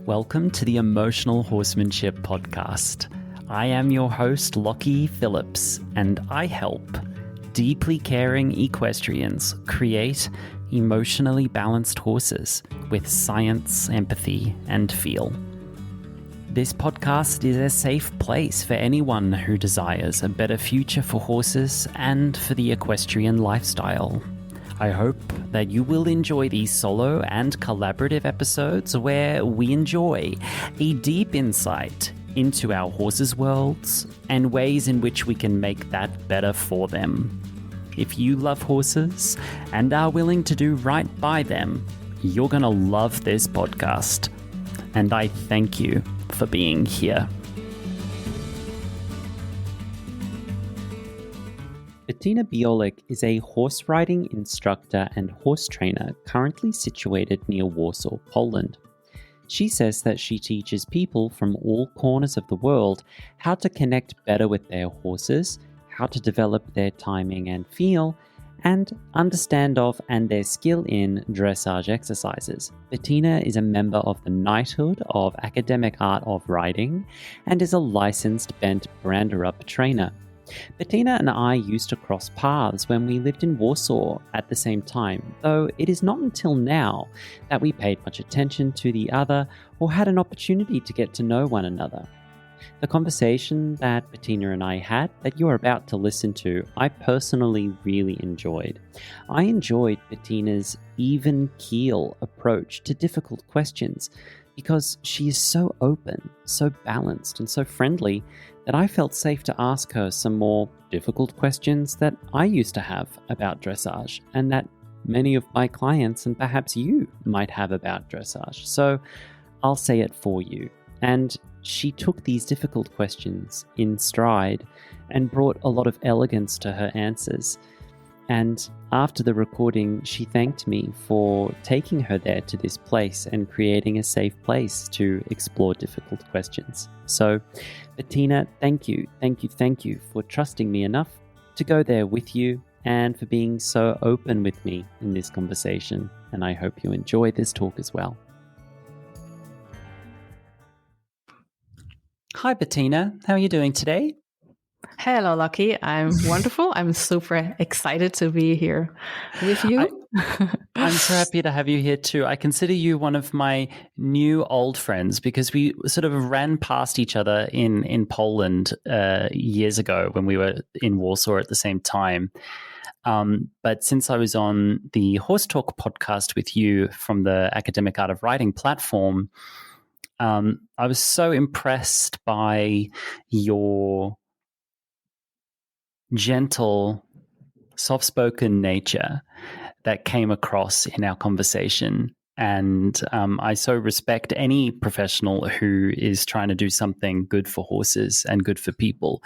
Welcome to the Emotional Horsemanship podcast. I am your host, Lockie Phillips, and I help deeply caring equestrians create emotionally balanced horses with science, empathy, and feel. This podcast is a safe place for anyone who desires a better future for horses and for the equestrian lifestyle. I hope that you will enjoy these solo and collaborative episodes where we enjoy a deep insight into our horses' worlds and ways in which we can make that better for them. If you love horses and are willing to do right by them, you're going to love this podcast. And I thank you for being here. Bettina Biolik is a horse riding instructor and horse trainer currently situated near Warsaw, Poland. She says that she teaches people from all corners of the world how to connect better with their horses, how to develop their timing and feel, and understand of and their skill in dressage exercises. Bettina is a member of the Knighthood of Academic Art of Riding and is a licensed bent brander-up trainer. Bettina and I used to cross paths when we lived in Warsaw at the same time, though it is not until now that we paid much attention to the other or had an opportunity to get to know one another. The conversation that Bettina and I had that you're about to listen to, I personally really enjoyed. I enjoyed Bettina's even keel approach to difficult questions because she is so open, so balanced, and so friendly that I felt safe to ask her some more difficult questions that I used to have about dressage and that many of my clients and perhaps you might have about dressage. So I'll say it for you. And she took these difficult questions in stride and brought a lot of elegance to her answers. And after the recording, she thanked me for taking her there to this place and creating a safe place to explore difficult questions. So, Bettina, thank you for trusting me enough to go there with you and for being so open with me in this conversation. And I hope you enjoy this talk as well. Hi, Bettina. How are you doing today? Hello, Lucky. I'm wonderful. I'm super excited to be here with you. I'm so happy to have you here too. I consider you one of my new old friends because we sort of ran past each other in Poland years ago when we were in Warsaw at the same time. But since I was on the Horse Talk podcast with you from the Academic Art of Riding platform, I was so impressed by your gentle, soft-spoken nature that came across in our conversation. And I so respect any professional who is trying to do something good for horses and good for people.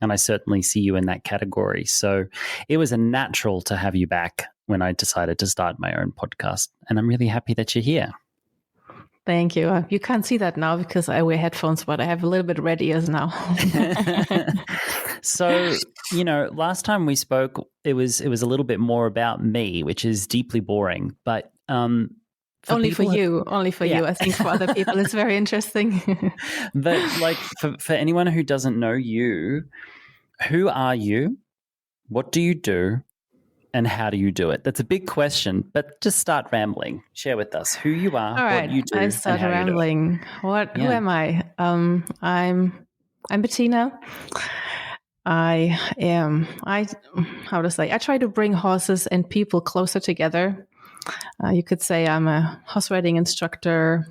And I certainly see you in that category. So it was a natural to have you back when I decided to start my own podcast. And I'm really happy that you're here. Thank you. You can't see that now because I wear headphones, but I have a little bit red ears now. So, last time we spoke, it was a little bit more about me, which is deeply boring. But only for you. I think for other people, it's very interesting. But like for anyone who doesn't know you, who are you? What do you do? And how do you do it? That's a big question, but just start rambling. Share with us who you are, all right, what you do, I start and how rambling. Who am I? I'm Bettina. I try to bring horses and people closer together. You could say I'm a horse riding instructor.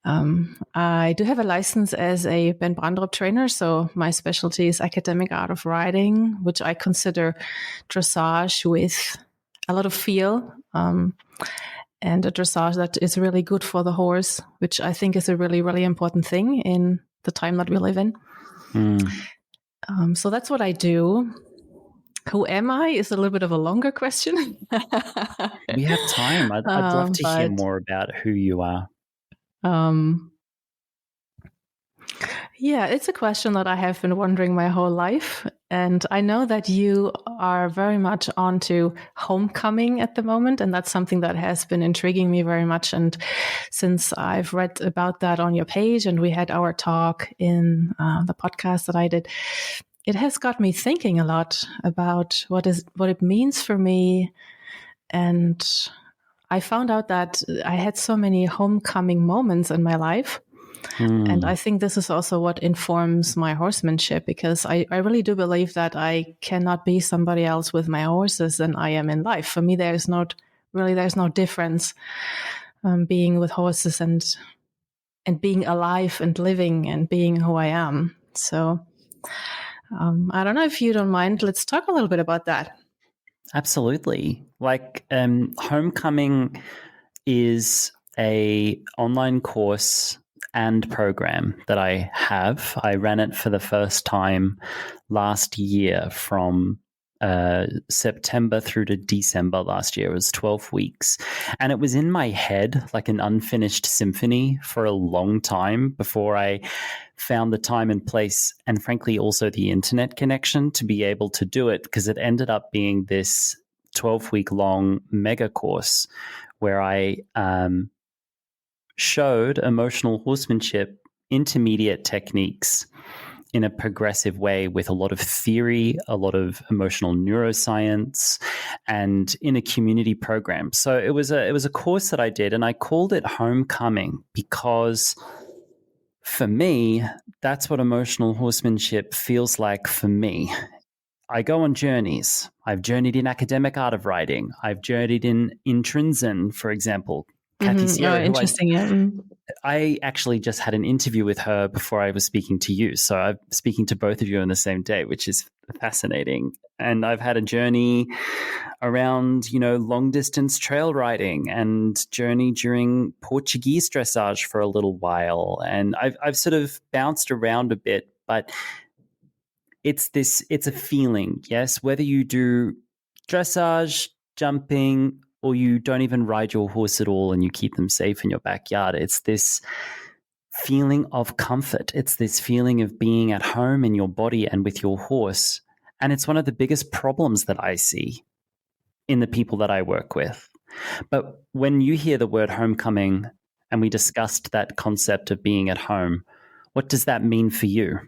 I do have a license as a bent brander-up trainer, so my specialty is academic art of riding, which I consider dressage with a lot of feel, and a dressage that is really good for the horse, which I think is a really, really important thing in the time that we live in. So that's what I do. Who am I is a little bit of a longer question. We have time. I'd love to hear more about who you are. Yeah, it's a question that I have been wondering my whole life. And I know that you are very much onto homecoming at the moment. And that's something that has been intriguing me very much. And since I've read about that on your page and we had our talk in the podcast that I did, it has got me thinking a lot about what it means for me. And I found out that I had so many homecoming moments in my life. And I think this is also what informs my horsemanship, because I really do believe that I cannot be somebody else with my horses than I am in life. For me, there's no difference being with horses and being alive and living and being who I am. So I don't know if you don't mind. Let's talk a little bit about that. Absolutely. Like Homecoming is a online course and program that I have. I ran it for the first time last year from September through to December last year. It was 12 weeks. And it was in my head like an unfinished symphony for a long time before I found the time and place, and frankly also the internet connection to be able to do it, because it ended up being this 12-week long mega course where I showed emotional horsemanship intermediate techniques in a progressive way with a lot of theory, a lot of emotional neuroscience, and in a community program. So it was a course that I did, and I called it Homecoming because for me, that's what emotional horsemanship feels like for me. I go on journeys. I've journeyed in academic art of riding. I've journeyed in Trinzen, for example. Kathy Sierra, interesting. I actually just had an interview with her before I was speaking to you. So I'm speaking to both of you on the same day, which is fascinating. And I've had a journey around, long distance trail riding and journey during Portuguese dressage for a little while. And I've sort of bounced around a bit, but it's a feeling, yes, whether you do dressage, jumping, or you don't even ride your horse at all and you keep them safe in your backyard. It's this feeling of comfort. It's this feeling of being at home in your body and with your horse. And it's one of the biggest problems that I see in the people that I work with. But when you hear the word homecoming, and we discussed that concept of being at home, what does that mean for you?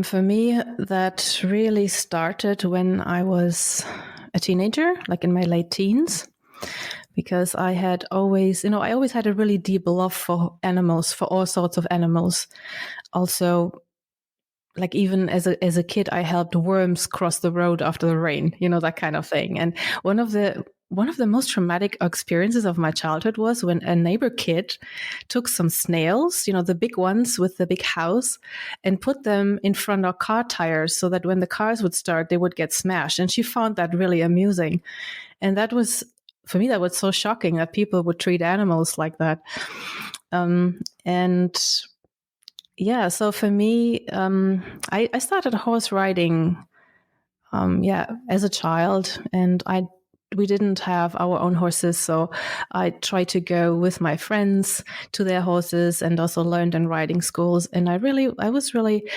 For me, that really started when I was a teenager, like in my late teens, because I had always, I always had a really deep love for animals, for all sorts of animals. Also, like even as a kid, I helped worms cross the road after the rain, that kind of thing. And one of the most traumatic experiences of my childhood was when a neighbor kid took some snails, the big ones with the big house, and put them in front of car tires so that when the cars would start, they would get smashed. And she found that really amusing. And that was, for me, that was so shocking that people would treat animals like that. So for me, I started horse riding, as a child, and we didn't have our own horses, so I tried to go with my friends to their horses and also learned in riding schools. And I was really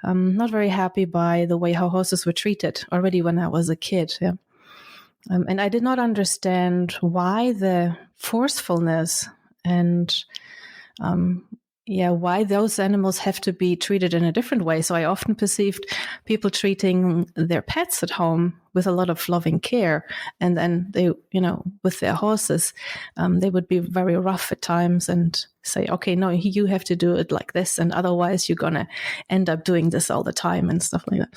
not very happy by the way how horses were treated already when I was a kid. Yeah. And I did not understand why the forcefulness and why those animals have to be treated in a different way. So I often perceived people treating their pets at home with a lot of loving care. And then they, with their horses, they would be very rough at times and say, okay, no, you have to do it like this. And otherwise you're going to end up doing this all the time and stuff like that.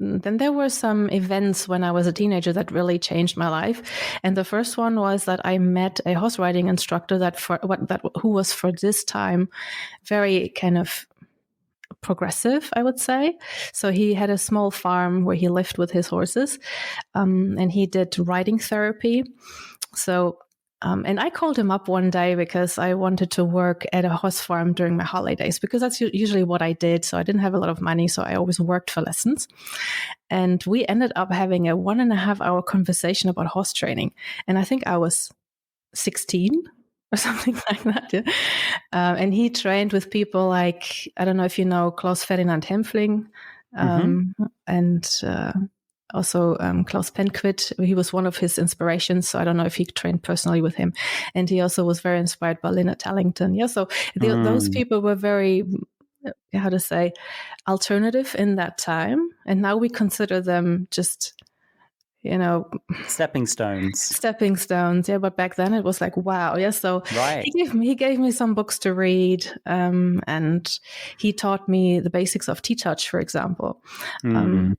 Then there were some events when I was a teenager that really changed my life. And the first one was that I met a horse riding instructor who was for this time very kind of progressive, I would say. So he had a small farm where he lived with his horses, and he did riding therapy. So And I called him up one day because I wanted to work at a horse farm during my holidays, because that's usually what I did. So I didn't have a lot of money, so I always worked for lessons. And we ended up having a 1.5-hour conversation about horse training. And I think I was 16 or something like that. Yeah? And he trained with people like, I don't know if you know Klaus Ferdinand Hempfling, and also Klaus Penquit. He was one of his inspirations. So I don't know if he trained personally with him. And he also was very inspired by Lynette Tallington. Yeah, so those people were very, how to say, alternative in that time. And now we consider them just, stepping stones. Yeah, but back then it was like, wow. Yeah, so right. he gave me some books to read, and he taught me the basics of T-touch, for example. And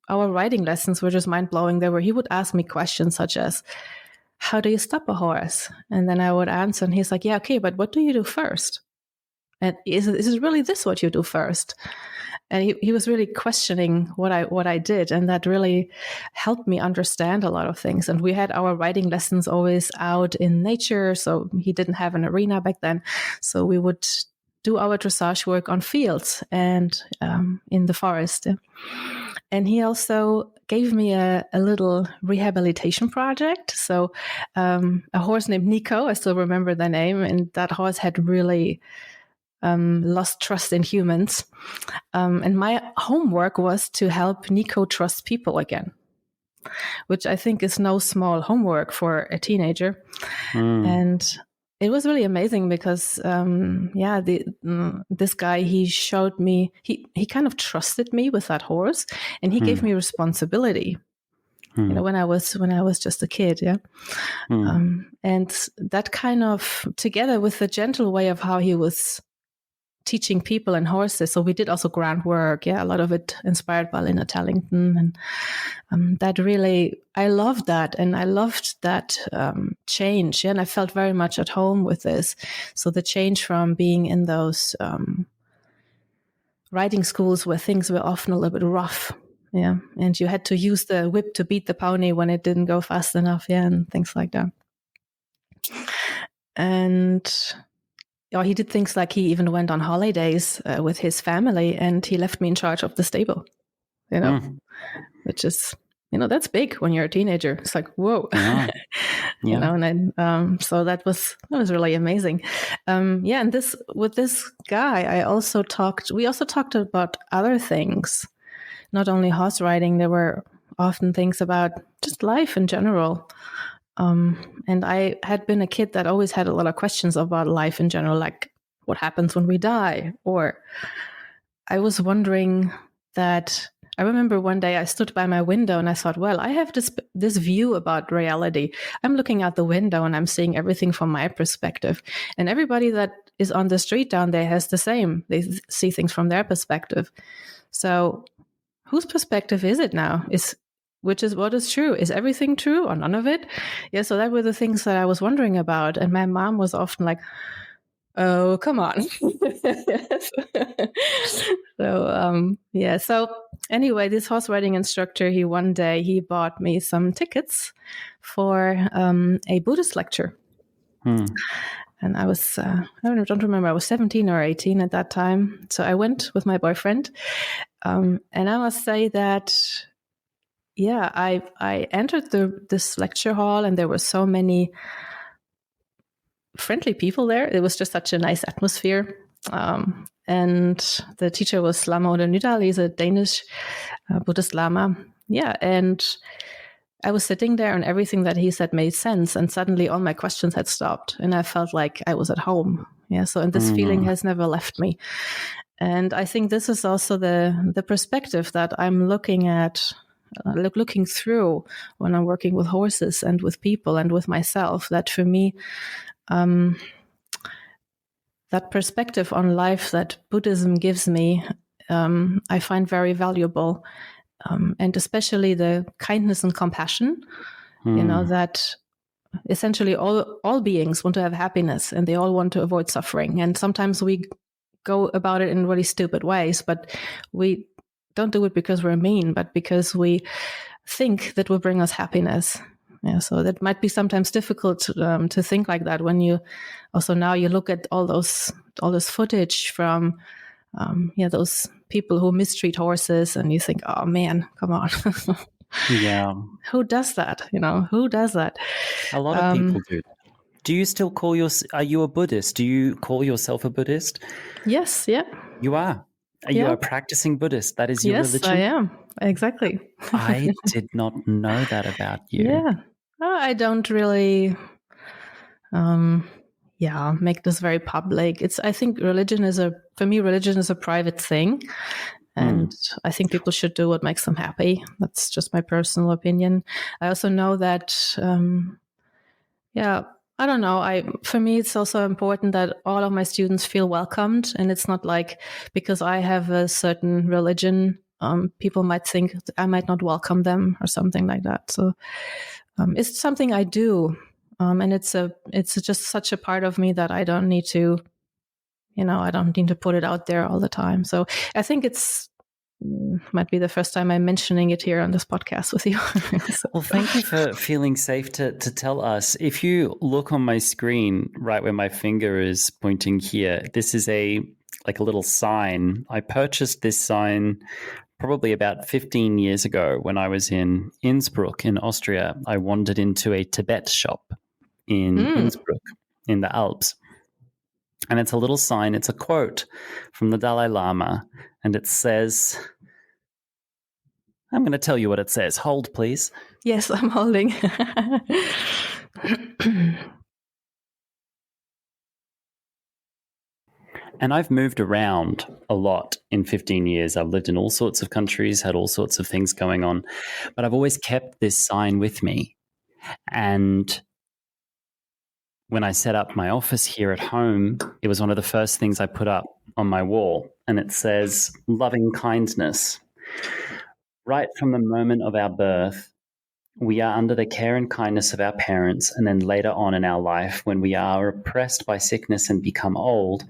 our writing lessons were just mind-blowing. He would ask me questions such as, how do you stop a horse? And then I would answer, and he's like, yeah, okay, but what do you do first? And is it really this what you do first? And he was really questioning what I did, and that really helped me understand a lot of things. And we had our writing lessons always out in nature, so he didn't have an arena back then. So we would do our dressage work on fields and in the forest. And he also gave me a little rehabilitation project. So a horse named Nico, I still remember the name, and that horse had really lost trust in humans. And my homework was to help Nico trust people again, which I think is no small homework for a teenager. And it was really amazing because, this guy, he showed me, he kind of trusted me with that horse, and he gave me responsibility. When I was just a kid, yeah. And that kind of, together with the gentle way of how he was teaching people and horses. So we did also groundwork. Yeah, a lot of it inspired by Lynette Tallington. And that really, I loved that. And I loved that change. Yeah, and I felt very much at home with this. So the change from being in those riding schools where things were often a little bit rough. Yeah. And you had to use the whip to beat the pony when it didn't go fast enough. Yeah. And things like that. And he did things like he even went on holidays with his family, and he left me in charge of the stable, which is, that's big when you're a teenager. It's like, whoa, and then, so that was really amazing. And with this guy, we also talked about other things, not only horse riding. There were often things about just life in general. And I had been a kid that always had a lot of questions about life in general, like what happens when we die? Or I was wondering that, I remember one day I stood by my window and I thought, well, I have this view about reality. I'm looking out the window and I'm seeing everything from my perspective. And everybody that is on the street down there has the same. They see things from their perspective. So whose perspective is it now? Which is what is true? Is everything true or none of it? Yeah, so that were the things that I was wondering about. And my mom was often like, oh, come on. So anyway, this horse riding instructor, one day bought me some tickets for a Buddhist lecture. And I was, I don't remember, I was 17 or 18 at that time. So I went with my boyfriend. And I must say that, I entered this lecture hall, and there were so many friendly people there. It was just such a nice atmosphere. And the teacher was Lama Oda Nydal. He's a Danish Buddhist Lama. Yeah, and I was sitting there, and everything that he said made sense. And suddenly all my questions had stopped, and I felt like I was at home. Yeah, and this feeling has never left me. And I think this is also the perspective that I'm looking at, looking through when I'm working with horses and with people and with myself, that for me, that perspective on life that Buddhism gives me, I find very valuable. And especially the kindness and compassion, that essentially all beings want to have happiness, and they all want to avoid suffering. And sometimes we go about it in really stupid ways, but we don't do it because we're mean, but because we think that will bring us happiness. Yeah, so that might be sometimes difficult to think like that when you also now you look at all this footage from those people who mistreat horses, and you think, oh man, come on. Yeah. Who does that? Who does that? A lot of people do that. Do you still are you a Buddhist? Do you call yourself a Buddhist? Yes, yeah. You are. Are you a practicing Buddhist? That is your religion? Yes, I am. Exactly. I did not know that about you. Yeah. I don't really make this very public. I think religion is a private thing. And I think people should do what makes them happy. That's just my personal opinion. I also know that, I don't know. For me, it's also important that all of my students feel welcomed. And it's not like because I have a certain religion, people might think I might not welcome them or something like that. So it's something I do. And it's just such a part of me that I don't need to, I don't need to put it out there all the time. So I think might be the first time I'm mentioning it here on this podcast with you. So. Well, thank you for feeling safe to tell us. If you look on my screen, right where my finger is pointing here, this is a little sign. I purchased this sign probably about 15 years ago when I was in Innsbruck in Austria. I wandered into a Tibet shop in Innsbruck in the Alps. And it's a little sign. It's a quote from the Dalai Lama. And it says, I'm going to tell you what it says. Hold, please. Yes, I'm holding. And I've moved around a lot in 15 years. I've lived in all sorts of countries, had all sorts of things going on. But I've always kept this sign with me. And when I set up my office here at home, it was one of the first things I put up on my wall. And it says, loving kindness. Right from the moment of our birth, we are under the care and kindness of our parents. And then later on in our life, when we are oppressed by sickness and become old,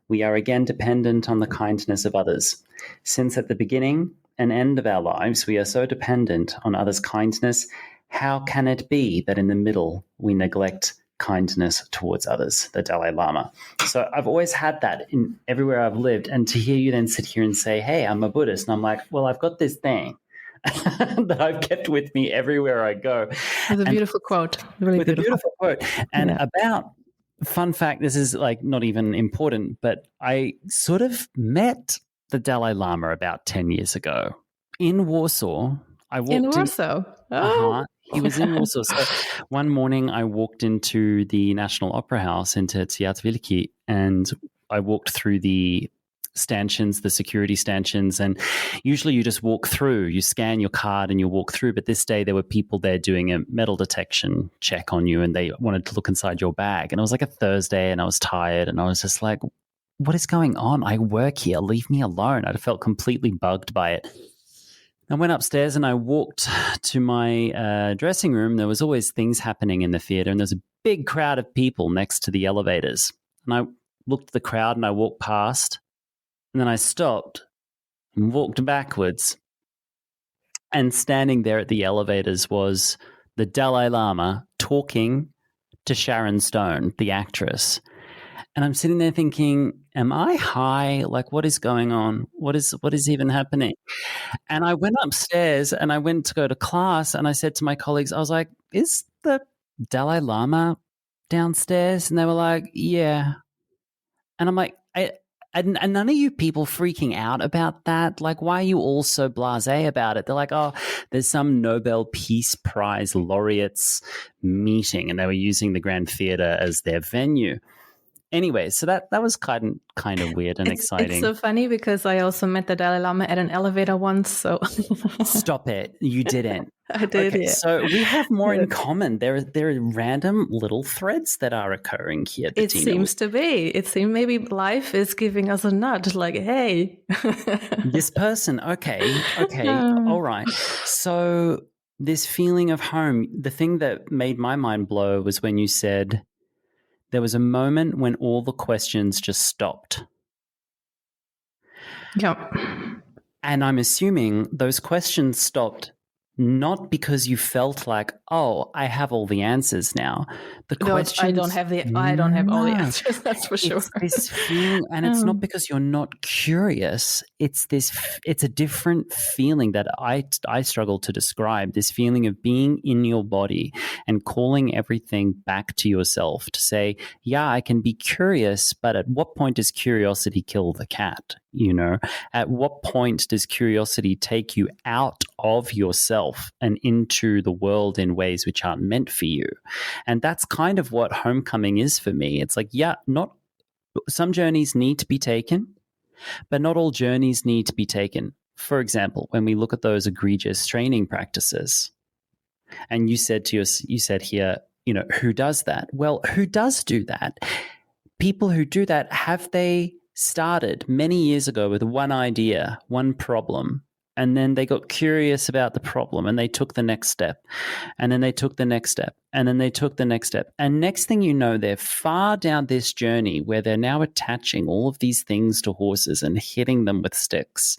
we are again dependent on the kindness of others. Since at the beginning and end of our lives, we are so dependent on others' kindness, how can it be that in the middle we neglect kindness towards others, the Dalai Lama? So I've always had that in everywhere I've lived. And to hear you then sit here and say, hey, I'm a Buddhist. And I'm like, well, I've got this thing that I've kept with me everywhere I go. With a beautiful quote. Really with beautiful. A beautiful quote. And about, fun fact, this is not even important, but I sort of met the Dalai Lama about 10 years ago in Warsaw. I walked in Warsaw? Oh. He was in Warsaw. So one morning I walked into the National Opera House, into Teatr Wielki, and I walked through the stanchions, the security stanchions, and usually you just walk through, you scan your card and you walk through. But this day there were people there doing a metal detection check on you, and they wanted to look inside your bag. And it was like a Thursday and I was tired and I was just like, what is going on? I work here. Leave me alone. I felt completely bugged by it. I went upstairs and I walked to my dressing room. There was always things happening in the theater, and there's a big crowd of people next to the elevators. And I looked at the crowd and I walked past, and then I stopped and walked backwards. And standing there at the elevators was the Dalai Lama talking to Sharon Stone, the actress. And I'm sitting there thinking, am I high? Like, what is going on? What is even happening? And I went upstairs and I went to go to class, and I said to my colleagues, I was like, is the Dalai Lama downstairs? And they were like, yeah. And I'm like, and none of you people freaking out about that? Like, why are you all so blasé about it? They're like, oh, there's some Nobel Peace Prize laureates meeting, and they were using the Grand Theatre as their venue. Anyway, so that was kind of weird and exciting. It's so funny because I also met the Dalai Lama at an elevator once. So stop it! You didn't. I did. Okay, yeah. So we have more in common. There are random little threads that are occurring here, Bettina. It seems to be. It seems maybe life is giving us a nudge, like, hey, this person. Okay, all right. So this feeling of home. The thing that made my mind blow was when you said, there was a moment when all the questions just stopped. Yeah. And I'm assuming those questions stopped not because you felt like, oh, I have all the answers now. The question, I don't have all the no, answers. That's for sure. it's this feeling, and it's not because you're not curious. It's a different feeling that I struggle to describe. This feeling of being in your body and calling everything back to yourself to say, yeah, I can be curious, but at what point does curiosity kill the cat? You know, at what point does curiosity take you out of yourself and into the world in ways which aren't meant for you? And that's kind of what homecoming is for me. It's like, yeah, not some journeys need to be taken, but not all journeys need to be taken. For example, when we look at those egregious training practices, and you said here, you know, who does that? Well, who does do that? People who do that, have they started many years ago with one idea, one problem, and then they got curious about the problem and they took the next step, and then they took the next step, and then they took the next step. And next thing you know, they're far down this journey where they're now attaching all of these things to horses and hitting them with sticks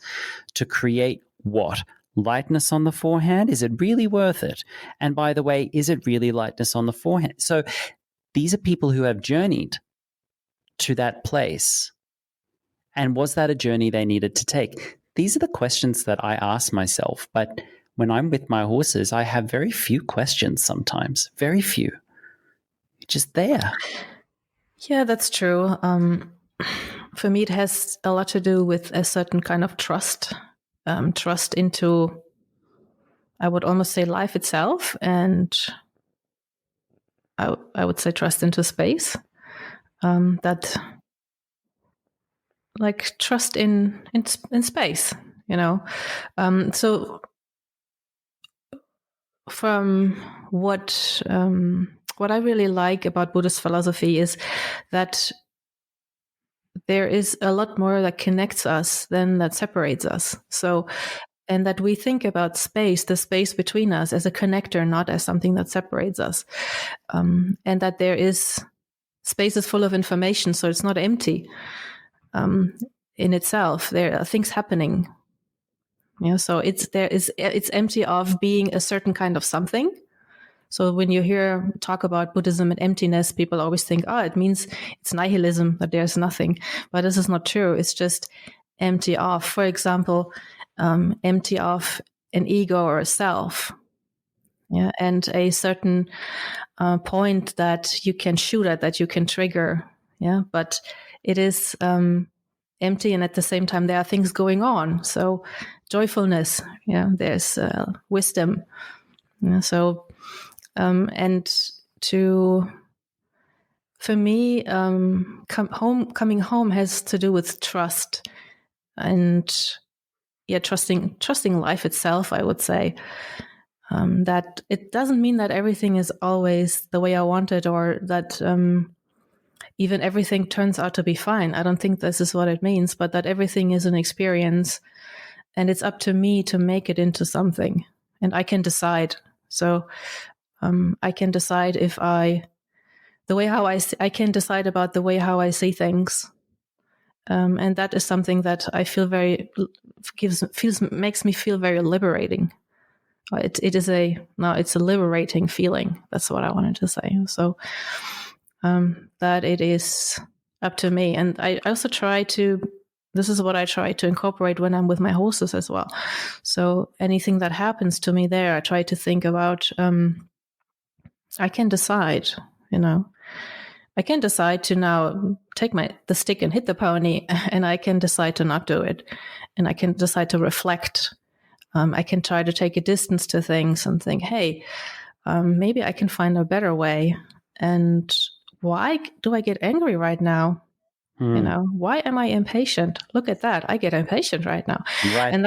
to create what? Lightness on the forehand? Is it really worth it? And by the way, is it really lightness on the forehand? So these are people who have journeyed to that place. And was that a journey they needed to take? These are the questions that I ask myself. But when I'm with my horses, I have very few questions sometimes, very few. Just there. Yeah, that's true. For me, it has a lot to do with a certain kind of trust, trust into, I would almost say, life itself. And I would say trust into space. That like trust in space, you know. So from what I really like about Buddhist philosophy is that there is a lot more that connects us than that separates us. So, and that we think about space, the space between us, as a connector, not as something that separates us. And that there is space is full of information, so it's not empty. In itself, there are things happening. Yeah, so it's empty of being a certain kind of something. So when you hear talk about Buddhism and emptiness, people always think, oh, it means it's nihilism, that there's nothing. But this is not true. It's just empty of, for example, empty of an ego or a self. Yeah, and a certain point that you can shoot at, that you can trigger. Yeah, but it is empty, and at the same time there are things going on. So joyfulness, yeah, there's wisdom. Yeah, so and for me, coming home has to do with trust, and yeah, trusting life itself. I would say that it doesn't mean that everything is always the way I want it, or that even everything turns out to be fine. I don't think this is what it means, but that everything is an experience, and it's up to me to make it into something, and I can decide. So I can decide I can decide about the way how I see things, and that is something that I feel makes me feel very liberating. It's a liberating feeling. That's what I wanted to say. So that it is up to me, and I also this is what I try to incorporate when I'm with my horses as well. So anything that happens to me there, I try to think about. I can decide, you know. I can decide to now take the stick and hit the pony, and I can decide to not do it, and I can decide to reflect. I can try to take a distance to things and think, hey, maybe I can find a better way. And why do I get angry right now? You know, why am I impatient? Look at that. I get impatient right now. Right, and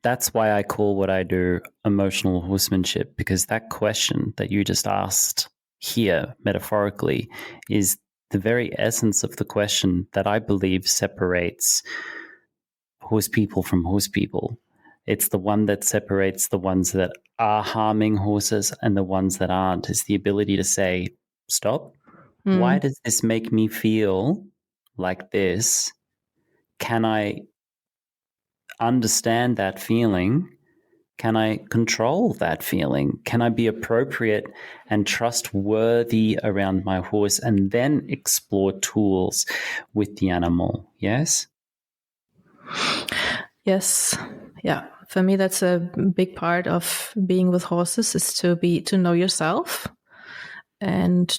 that's why I call what I do emotional horsemanship, because that question that you just asked here, metaphorically, is the very essence of the question that I believe separates horse people from horse people. It's the one that separates the ones that are harming horses and the ones that aren't, is the ability to say, stop. Why does this make me feel like this? Can I understand that feeling? Can I control that feeling? Can I be appropriate and trustworthy around my horse, and then explore tools with the animal? Yes? Yes. Yeah. For me, that's a big part of being with horses, is to know yourself, and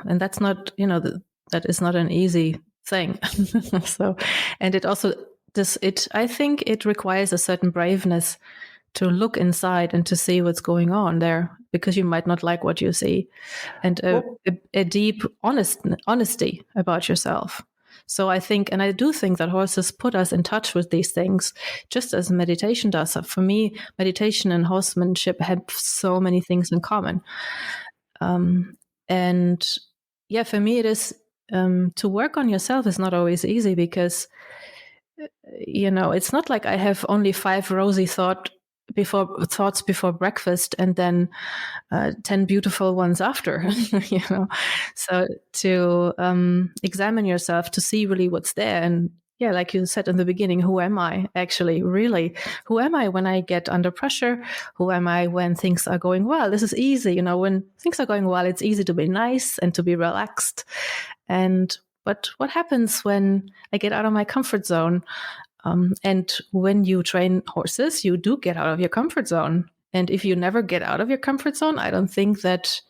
that's not, that is not an easy thing. So, and it also, I think it requires a certain braveness to look inside and to see what's going on there, because you might not like what you see, and a deep honesty about yourself. So I think, and I do think that horses put us in touch with these things, just as meditation does. For me, meditation and horsemanship have so many things in common. And yeah, for me, it is, to work on yourself is not always easy, because, it's not like I have only 5 rosy thoughts before breakfast, and then 10 beautiful ones after. So to examine yourself, to see really what's there. And yeah, like you said in the beginning, who am I actually? Really, who am I when I get under pressure? Who am I when things are going well? This is easy, when things are going well, it's easy to be nice and to be relaxed. But what happens when I get out of my comfort zone? And when you train horses, you do get out of your comfort zone. And if you never get out of your comfort zone, I don't think that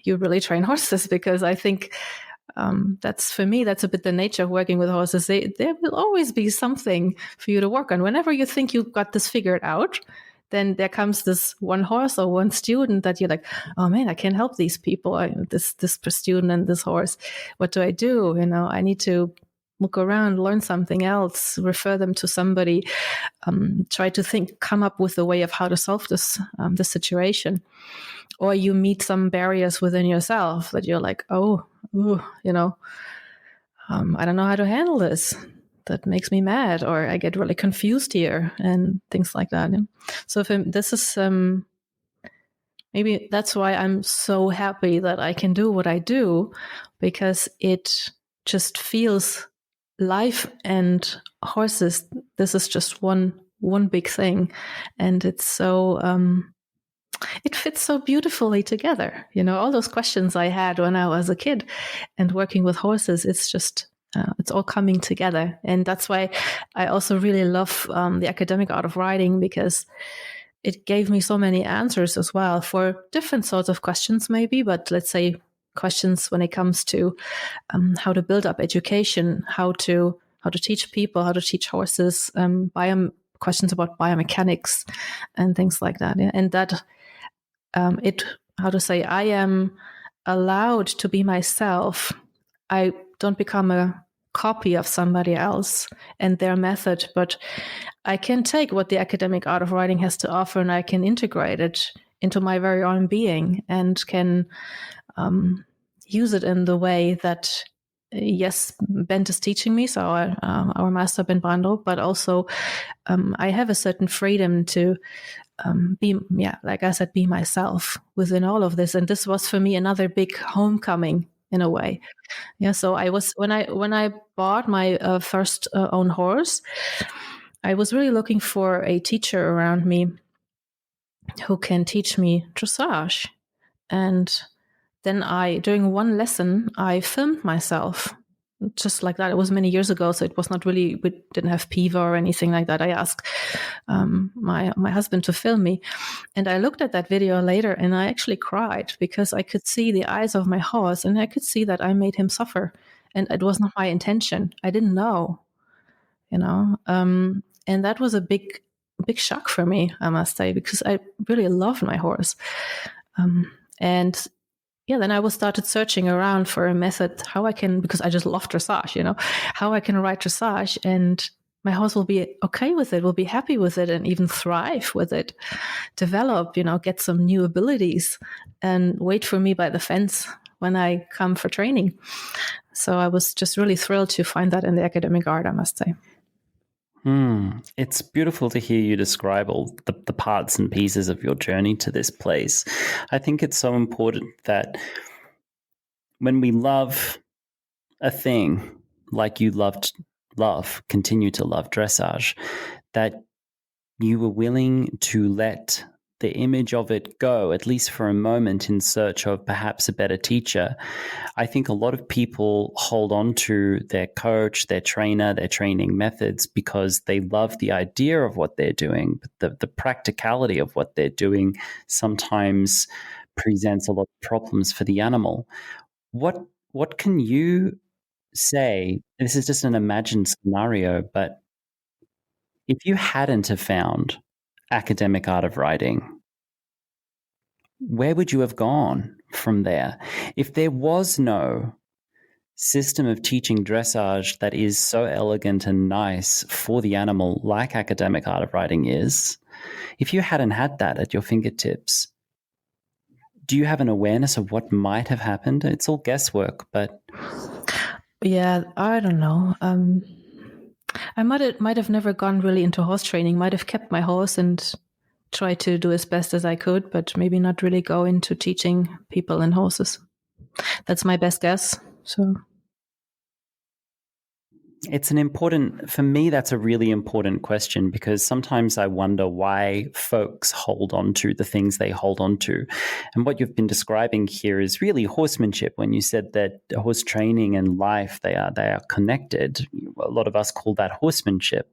you really train horses, because I think for me, that's a bit the nature of working with horses. There will always be something for you to work on. Whenever you think you've got this figured out, then there comes this one horse or one student that you're like, oh man, I can't help these people. This student and this horse. What do? I need to look around, learn something else, refer them to somebody, try to come up with a way of how to solve this situation. Or you meet some barriers within yourself that you're like, I don't know how to handle this. That makes me mad, or I get really confused here, and things like that. So this is maybe that's why I'm so happy that I can do what I do, because it just feels life and horses. This is just one big thing, and it's so it fits so beautifully together. All those questions I had when I was a kid and working with horses, it's just it's all coming together. And that's why I also really love the academic art of riding, because it gave me so many answers as well for different sorts of questions, maybe, but let's say questions when it comes to how to build up education, how to teach people, how to teach horses, questions about biomechanics and things like that. Yeah? And that I am allowed to be myself. I don't become a copy of somebody else and their method, but I can take what the academic art of riding has to offer, and I can integrate it into my very own being, and can use it in the way that, yes, Bent is teaching me, so our master Bent Brandrup, but also I have a certain freedom to like I said, be myself within all of this. And this was for me another big homecoming in a way. Yeah. So when I bought my first own horse, I was really looking for a teacher around me who can teach me dressage. And then during one lesson, I filmed myself just like that. It was many years ago, so it was not really, we didn't have Piva or anything like that. I asked my husband to film me, and I looked at that video later, and I actually cried, because I could see the eyes of my horse, and I could see that I made him suffer, and it was not my intention. I didn't know, and that was a big shock for me, I must say, because I really loved my horse, and yeah, then I started searching around for a method how I can, because I just love dressage, how I can ride dressage and my horse will be okay with it, will be happy with it, and even thrive with it, develop, get some new abilities, and wait for me by the fence when I come for training. So I was just really thrilled to find that in the academic art, I must say. It's beautiful to hear you describe all the parts and pieces of your journey to this place. I think it's so important that when we love a thing, like you continue to love dressage, that you were willing to let the image of it go, at least for a moment, in search of perhaps a better teacher. I think a lot of people hold on to their coach, their trainer, their training methods because they love the idea of what they're doing, but the practicality of what they're doing sometimes presents a lot of problems for the animal. What can you say? This is just an imagined scenario, but if you hadn't have found academic art of riding, where would you have gone from there? If there was no system of teaching dressage that is so elegant and nice for the animal like academic art of riding is, if you hadn't had that at your fingertips, do you have an awareness of what might have happened? It's all guesswork, but... Yeah, I don't know. I might have never gone really into horse training, might have kept my horse and tried to do as best as I could, but maybe not really go into teaching people and horses. That's my best guess. So it's an important, for me, that's a really important question, because sometimes I wonder why folks hold on to the things they hold on to. And what you've been describing here is really horsemanship. When you said that horse training and life, they are connected. A lot of us call that horsemanship.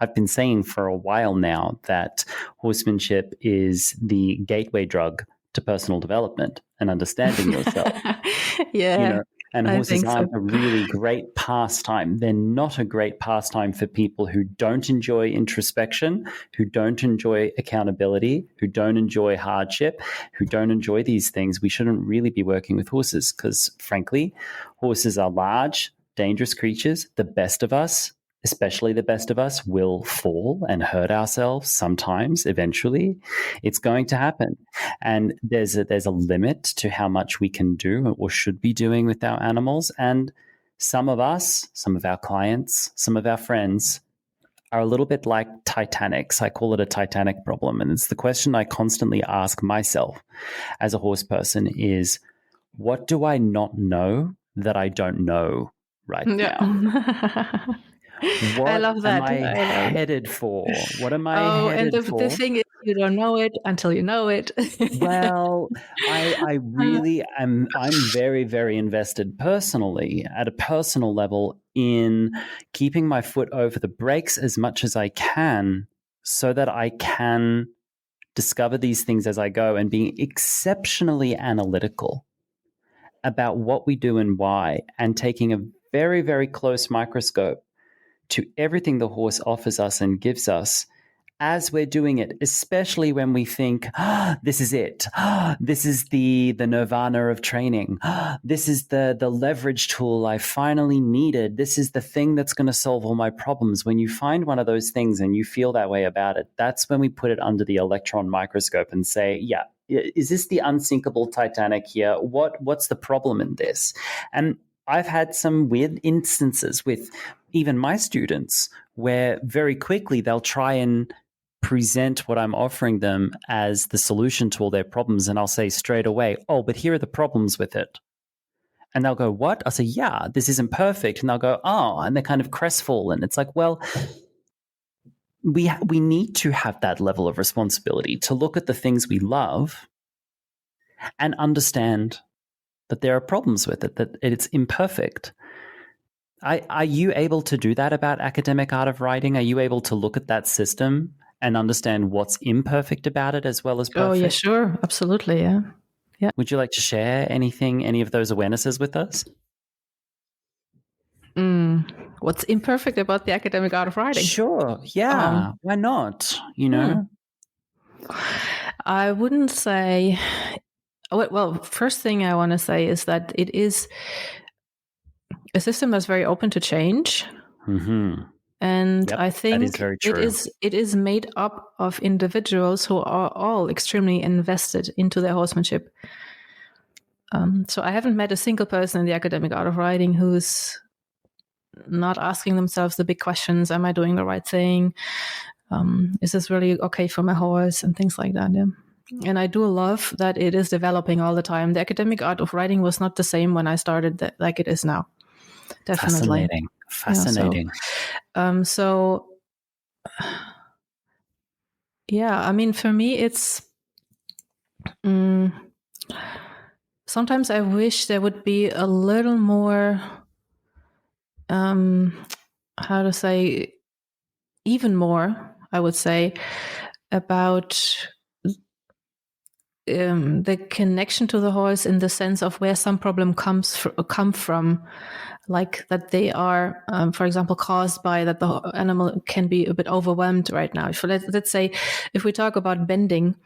I've been saying for a while now that horsemanship is the gateway drug to personal development and understanding yourself. Yeah. You know, and horses aren't so. a really great pastime. They're not a great pastime for people who don't enjoy introspection, who don't enjoy accountability, who don't enjoy hardship, who don't enjoy these things. We shouldn't really be working with horses because, frankly, horses are large, dangerous creatures. The best of us, especially the best of us, will fall and hurt ourselves sometimes, eventually. It's going to happen. And there's a limit to how much we can do or should be doing with our animals. And some of us, some of our clients, some of our friends are a little bit like Titanics. I call it a Titanic problem. And it's the question I constantly ask myself as a horse person is, what do I not know that I don't know right now? What I love that. am I headed for? What am I and headed for? The thing is, you don't know it until you know it. Well, I really am. I'm very, very invested personally at a personal level in keeping my foot over the brakes as much as I can so that I can discover these things as I go and being exceptionally analytical about what we do and why, and taking a very, very close microscope to everything the horse offers us and gives us as we're doing it, especially when we think, this is it. This is the nirvana of training. This is the leverage tool I finally needed. This is the thing that's going to solve all my problems. When you find one of those things and you feel that way about it, that's when we put it under the electron microscope and say, yeah, is this the unsinkable Titanic here? What's the problem in this? And I've had some weird instances with even my students where very quickly they'll try and present what I'm offering them as the solution to all their problems. And I'll say straight away, oh, but here are the problems with it. And they'll go, what? I'll say, yeah, this isn't perfect. And they'll go, oh, and they're kind of crestfallen. It's like, well, we need to have that level of responsibility to look at the things we love and understand that there are problems with it, that it's imperfect. Are you able to do that about academic art of riding? Are you able to look at that system and understand what's imperfect about it as well as perfect? Oh, yeah, sure. Absolutely, yeah. Yeah. Would you like to share any of those awarenesses with us? What's imperfect about the academic art of riding? Sure, yeah. Why not? You know? I wouldn't say... Well, first thing I want to say is that it is a system that's very open to change. Mm-hmm. And I think that is very true. It is made up of individuals who are all extremely invested into their horsemanship. So I haven't met a single person in the academic art of riding who's not asking themselves the big questions. Am I doing the right thing? Is this really okay for my horse? And things like that, yeah. And I do love that it is developing all the time. The academic art of riding was not the same when I started like it is now. Definitely. Fascinating. Yeah, so Yeah, I mean, for me, it's sometimes I wish there would be a little more, how to say, even more, I would say, about the connection to the horse in the sense of where some problem come from, like that they are, for example, caused by that the animal can be a bit overwhelmed right now. So let's say if we talk about bending,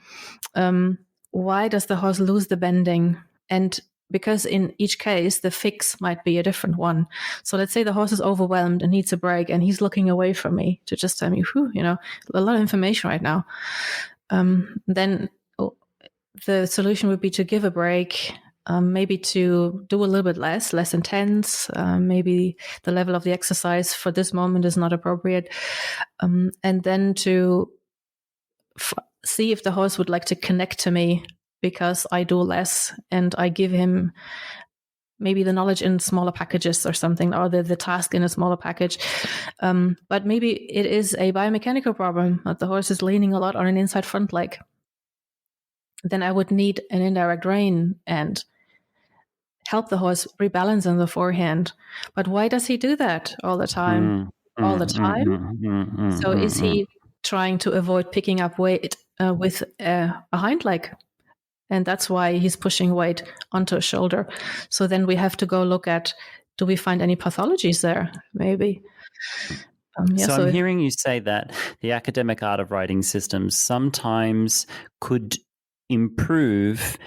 why does the horse lose the bending? And because in each case the fix might be a different one. So let's say the horse is overwhelmed and needs a break, and he's looking away from me to just tell me, whew, a lot of information right now. Then the solution would be to give a break, maybe to do a little bit less intense. Maybe the level of the exercise for this moment is not appropriate. And then to see if the horse would like to connect to me because I do less and I give him maybe the knowledge in smaller packages or something, or the task in a smaller package. But maybe it is a biomechanical problem that the horse is leaning a lot on an inside front leg. Then I would need an indirect rein and help the horse rebalance in the forehand. But why does he do that all the time? So is he trying to avoid picking up weight with a hind leg? And that's why he's pushing weight onto a shoulder. So then we have to go look at, do we find any pathologies there? Maybe. So I'm hearing you say that the academic art of riding systems sometimes could improve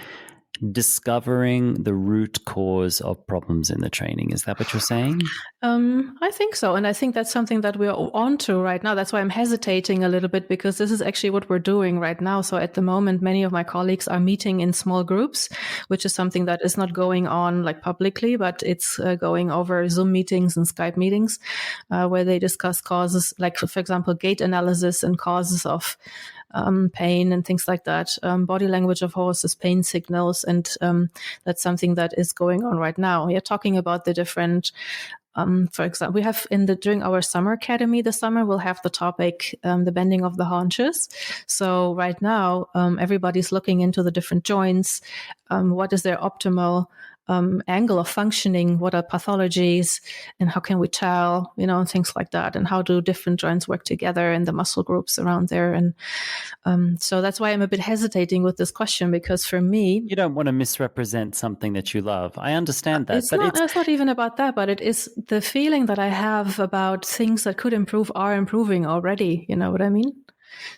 discovering the root cause of problems in the training. Is that what you're saying? I think so. And I think that's something that we're on to right now. That's why I'm hesitating a little bit, because this is actually what we're doing right now. So at the moment, many of my colleagues are meeting in small groups, which is something that is not going on like publicly, but it's going over Zoom meetings and Skype meetings, where they discuss causes, like, for example, gait analysis and causes of pain and things like that, body language of horses, pain signals. And that's something that is going on right now. You're talking about the different, for example, we have during our summer academy this summer, we'll have the topic, the bending of the haunches. So right now, everybody's looking into the different joints. What is their optimal angle of functioning? What are pathologies, and how can we tell, things like that, and how do different joints work together and the muscle groups around there. And so that's why I'm a bit hesitating with this question, because for me, you don't want to misrepresent something that you love. I understand that. It's not even about that, but it is the feeling that I have about things that could improve are improving already. You know what I mean?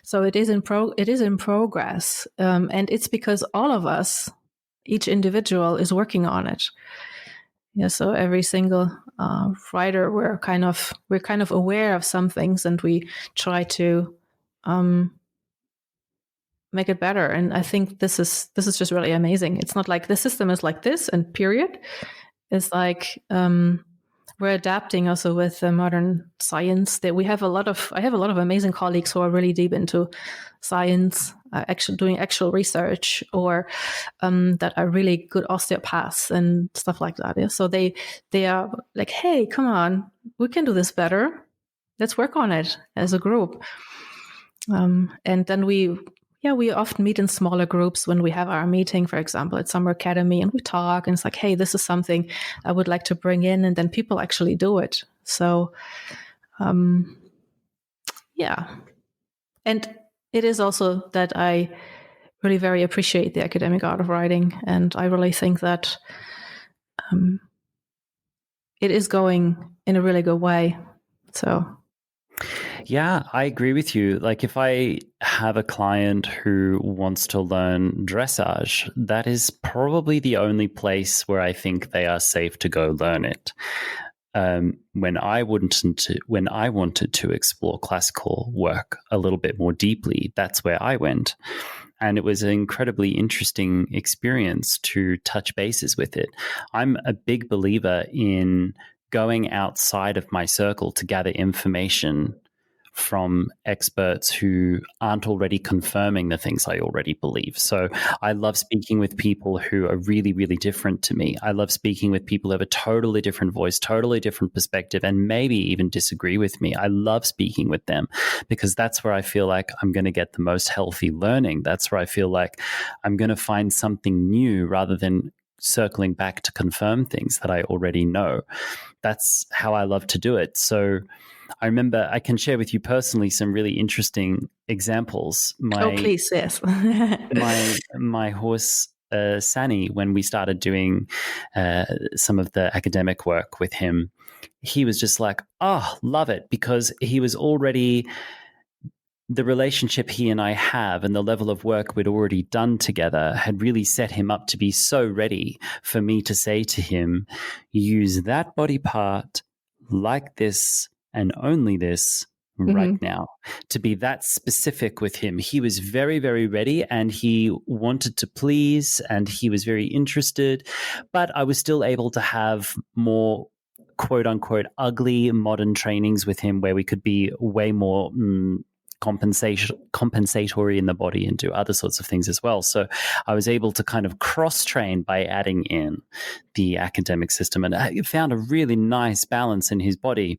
So it is in progress, and it's because all of us, each individual, is working on it. Yeah. So every single rider, we're kind of aware of some things, and we try to make it better. And I think this is just really amazing. It's not like the system is like this and period. It's like we're adapting also with modern science. That I have a lot of amazing colleagues who are really deep into science, actually doing actual research, or that are really good osteopaths and stuff like that. Yeah? So they are like, hey, come on, we can do this better. Let's work on it as a group. And then we often meet in smaller groups when we have our meeting, for example, at Summer Academy, and we talk, and it's like, hey, this is something I would like to bring in, and then people actually do it. So, yeah. And it is also that I really very appreciate the academic art of riding, and I really think that it is going in a really good way. So... Yeah, I agree with you. Like, if I have a client who wants to learn dressage, that is probably the only place where I think they are safe to go learn it. When I wanted to explore classical work a little bit more deeply, that's where I went. And it was an incredibly interesting experience to touch bases with it. I'm a big believer in going outside of my circle to gather information from experts who aren't already confirming the things I already believe. So I love speaking with people who are really, really different to me. I love speaking with people who have a totally different voice, totally different perspective, and maybe even disagree with me. I love speaking with them because that's where I feel like I'm going to get the most healthy learning. That's where I feel like I'm going to find something new rather than circling back to confirm things that I already know. That's how I love to do it. So I remember I can share with you personally some really interesting examples. Please, yes. my horse, Sani, when we started doing some of the academic work with him, he was just like, oh, love it, because he was already, the relationship he and I have and the level of work we'd already done together had really set him up to be so ready for me to say to him, use that body part like this and only this right now, to be that specific with him. He was very, very ready and he wanted to please and he was very interested, but I was still able to have more quote unquote ugly modern trainings with him where we could be way more compensatory in the body and do other sorts of things as well. So I was able to kind of cross-train by adding in the academic system, and I found a really nice balance in his body.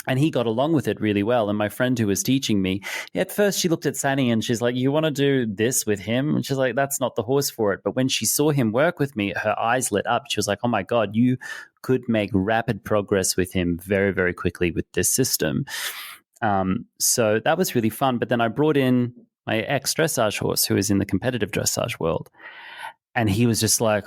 And he got along with it really well. And my friend who was teaching me, at first she looked at Sani and she's like, you want to do this with him? And she's like, that's not the horse for it. But when she saw him work with me, her eyes lit up. She was like, oh my God, you could make rapid progress with him very, very quickly with this system. So that was really fun. But then I brought in my ex-dressage horse who is in the competitive dressage world. And he was just like,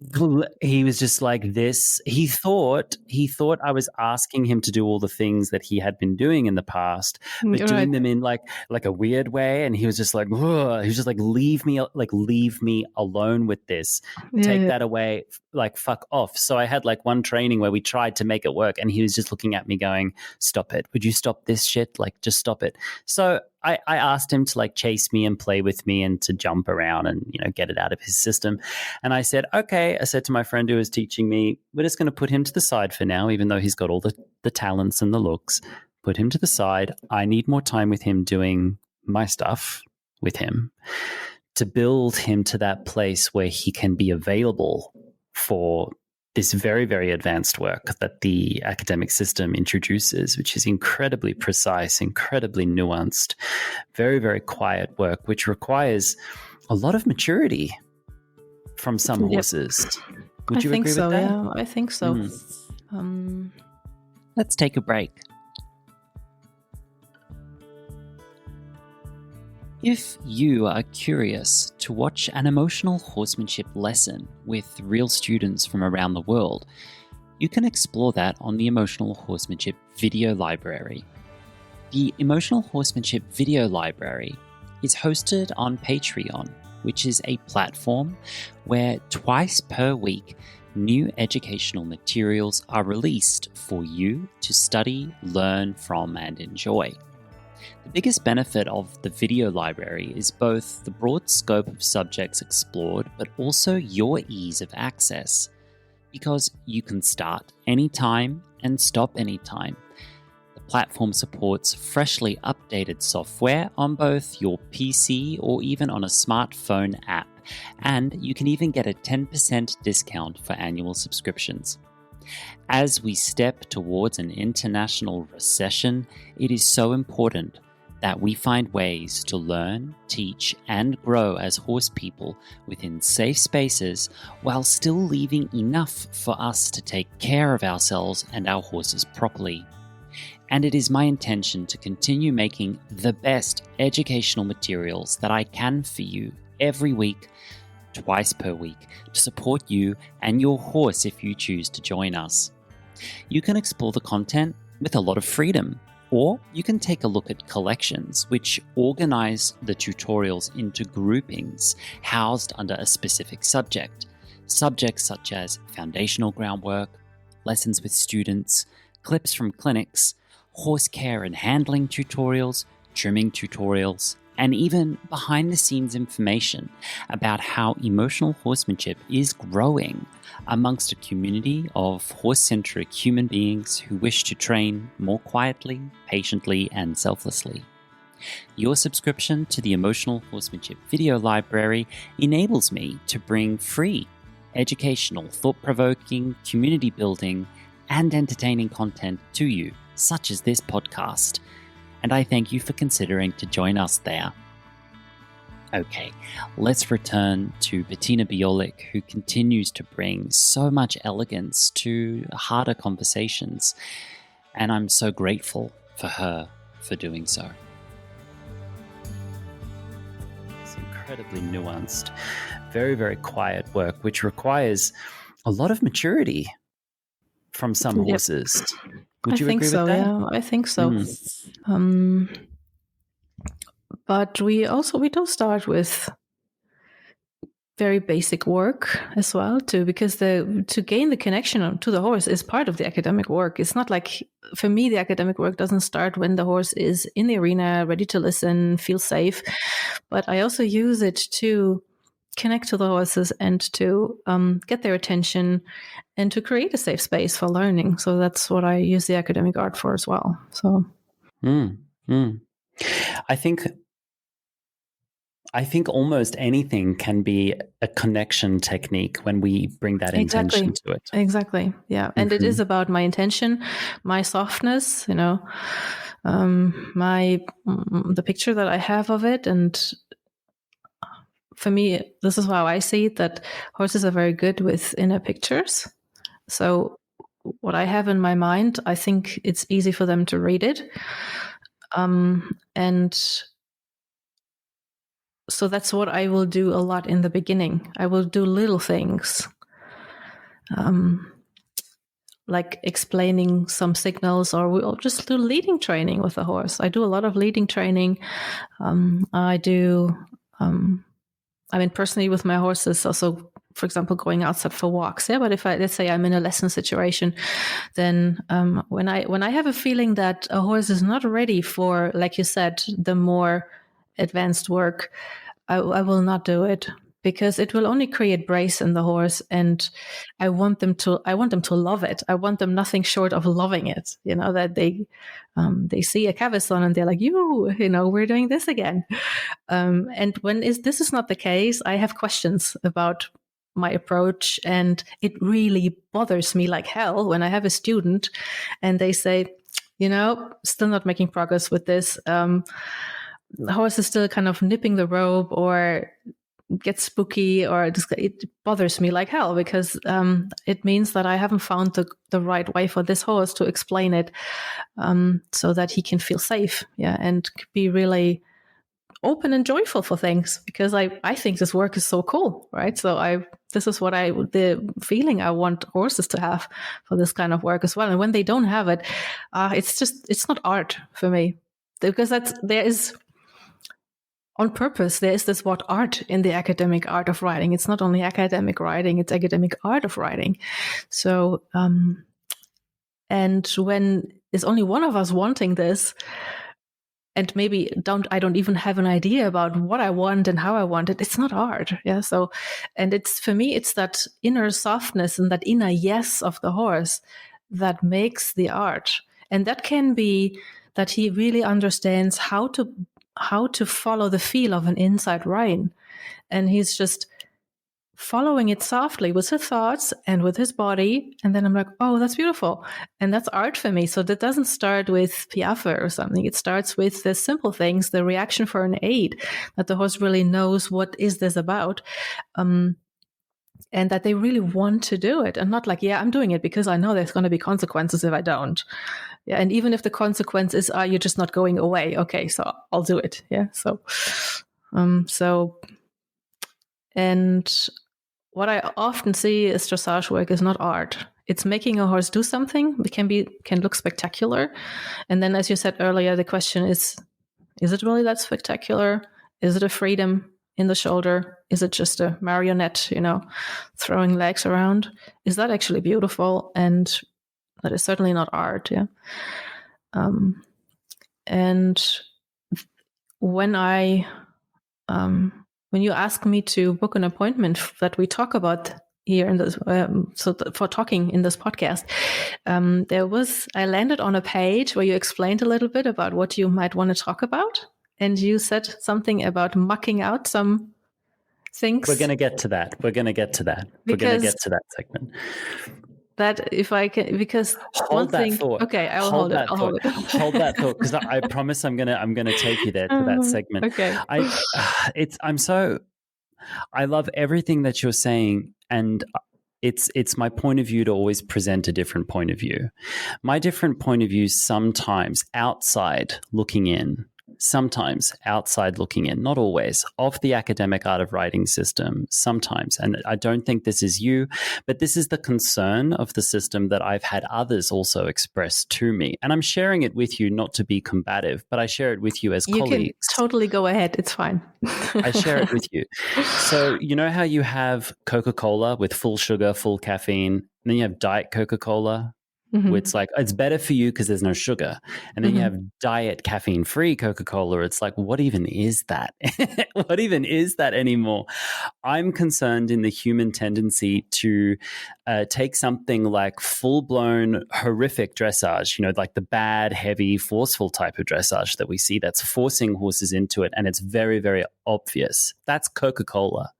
this. He thought I was asking him to do all the things that he had been doing in the past, but doing them in like a weird way. And he was just like, ugh. He was just like, leave me alone with this. Take that away. Like, fuck off. So I had like one training where we tried to make it work and he was just looking at me going, stop it. Would you stop this shit? Like, just stop it. So I asked him to like chase me and play with me and to jump around and, get it out of his system. And I said, okay. I said to my friend who was teaching me, we're just going to put him to the side for now, even though he's got all the talents and the looks. Put him to the side. I need more time with him doing my stuff with him to build him to that place where he can be available for this very, very advanced work that the academic system introduces, which is incredibly precise, incredibly nuanced, very, very quiet work, which requires a lot of maturity from some horses. Would you agree with that? Yeah, I think so. Let's take a break. If you are curious to watch an emotional horsemanship lesson with real students from around the world, you can explore that on the Emotional Horsemanship Video Library. The Emotional Horsemanship Video Library is hosted on Patreon, which is a platform where twice per week new educational materials are released for you to study, learn from, and enjoy. The biggest benefit of the video library is both the broad scope of subjects explored, but also your ease of access, because you can start anytime and stop anytime. The platform supports freshly updated software on both your PC or even on a smartphone app, and you can even get a 10% discount for annual subscriptions. As we step towards an international recession, it is so important that we find ways to learn, teach, and grow as horse people within safe spaces while still leaving enough for us to take care of ourselves and our horses properly. And it is my intention to continue making the best educational materials that I can for you every week, twice per week, to support you and your horse if you choose to join us. You can explore the content with a lot of freedom, or you can take a look at collections which organize the tutorials into groupings housed under a specific subject. Subjects such as foundational groundwork, lessons with students, clips from clinics, horse care and handling tutorials, trimming tutorials, and even behind the scenes information about how emotional horsemanship is growing amongst a community of horse-centric human beings who wish to train more quietly, patiently, and selflessly. Your subscription to the Emotional Horsemanship video library enables me to bring free, educational, thought-provoking, community-building, and entertaining content to you, such as this podcast. And I thank you for considering to join us there. Okay, let's return to Bettina Biolik, who continues to bring so much elegance to harder conversations, and I'm so grateful for her for doing so. It's incredibly nuanced, very, very quiet work, which requires a lot of maturity from some horses. Would you agree with that? Yeah, I think so. But we do start with very basic work as well too, because to gain the connection to the horse is part of the academic work. It's not like, for me, the academic work doesn't start when the horse is in the arena, ready to listen, feel safe. But I also use it to connect to the horses and to get their attention and to create a safe space for learning. So that's what I use the academic art for as well. So, I think almost anything can be a connection technique when we bring that intention to it. Exactly. Yeah. And it is about my intention, my softness, the picture that I have of it. And for me, this is how I see it, that horses are very good with inner pictures. So what I have in my mind, I think it's easy for them to read it. And so that's what I will do a lot in the beginning. I will do little things, like explaining some signals, or we'll just do leading training with the horse. I do a lot of leading training. Personally with my horses, also, for example, going outside for walks. Yeah, but if let's say I'm in a lesson situation, then when I have a feeling that a horse is not ready for, like you said, the more advanced work, I will not do it, because it will only create brace in the horse, and I want them to love it. I want them nothing short of loving it. That they see a cavesson and they're like, we're doing this again. And when this is not the case, I have questions about my approach, and it really bothers me like hell when I have a student and they say, still not making progress with this. The horse is still kind of nipping the rope or gets spooky, or it bothers me like hell, because it means that I haven't found the right way for this horse to explain it, so that he can feel safe, and be really open and joyful for things, because I think this work is so cool, right? So this is the feeling I want horses to have for this kind of work as well. And when they don't have it, it's not art for me, because there is this word art in the academic art of riding. It's not only academic riding, it's academic art of riding. So, and when there's only one of us wanting this, and maybe I don't even have an idea about what I want and how I want it, it's not art. Yeah. So, and for me, it's that inner softness and that inner yes of the horse that makes the art. And that can be that he really understands how to follow the feel of an inside rein. And he's just following it softly with his thoughts and with his body. And then I'm like, oh, that's beautiful. And that's art for me. So that doesn't start with piaffe or something. It starts with the simple things, the reaction for an aid, that the horse really knows what is this about. And that they really want to do it, and not like, I'm doing it because I know there's going to be consequences if I don't. Yeah. And even if the consequences are, you're just not going away. Okay. So I'll do it. Yeah. So, and what I often see is dressage work is not art. It's making a horse do something. It can look spectacular. And then, as you said earlier, the question is it really that spectacular? Is it a freedom in the shoulder? Is it just a marionette, throwing legs around? Is that actually beautiful? And that is certainly not art. Yeah. And when you ask me to book an appointment that we talk about here in this, for talking in this podcast, I landed on a page where you explained a little bit about what you might want to talk about, and you said something about mucking out some things. We're going to get to that. We're going to get to that segment. That if I can, because hold that thought. Okay, I'll hold it. Hold that thought, because I promise I'm gonna take you there to that segment. Okay. I love everything that you're saying, and it's my point of view to always present a different point of view. My different point of view sometimes outside looking in, not always, of the academic art of writing system, sometimes. And I don't think this is you, but this is the concern of the system that I've had others also express to me. And I'm sharing it with you not to be combative, but I share it with you as colleagues. You can totally go ahead. It's fine. I share it with you. So you know how you have Coca-Cola with full sugar, full caffeine, and then you have Diet Coca-Cola? Mm-hmm. It's like, it's better for you because there's no sugar. And then you have diet caffeine-free Coca-Cola. It's like, what even is that? What even is that anymore? I'm concerned in the human tendency to take something like full-blown horrific dressage, like the bad, heavy, forceful type of dressage that we see that's forcing horses into it, and it's very, very obvious. That's Coca-Cola.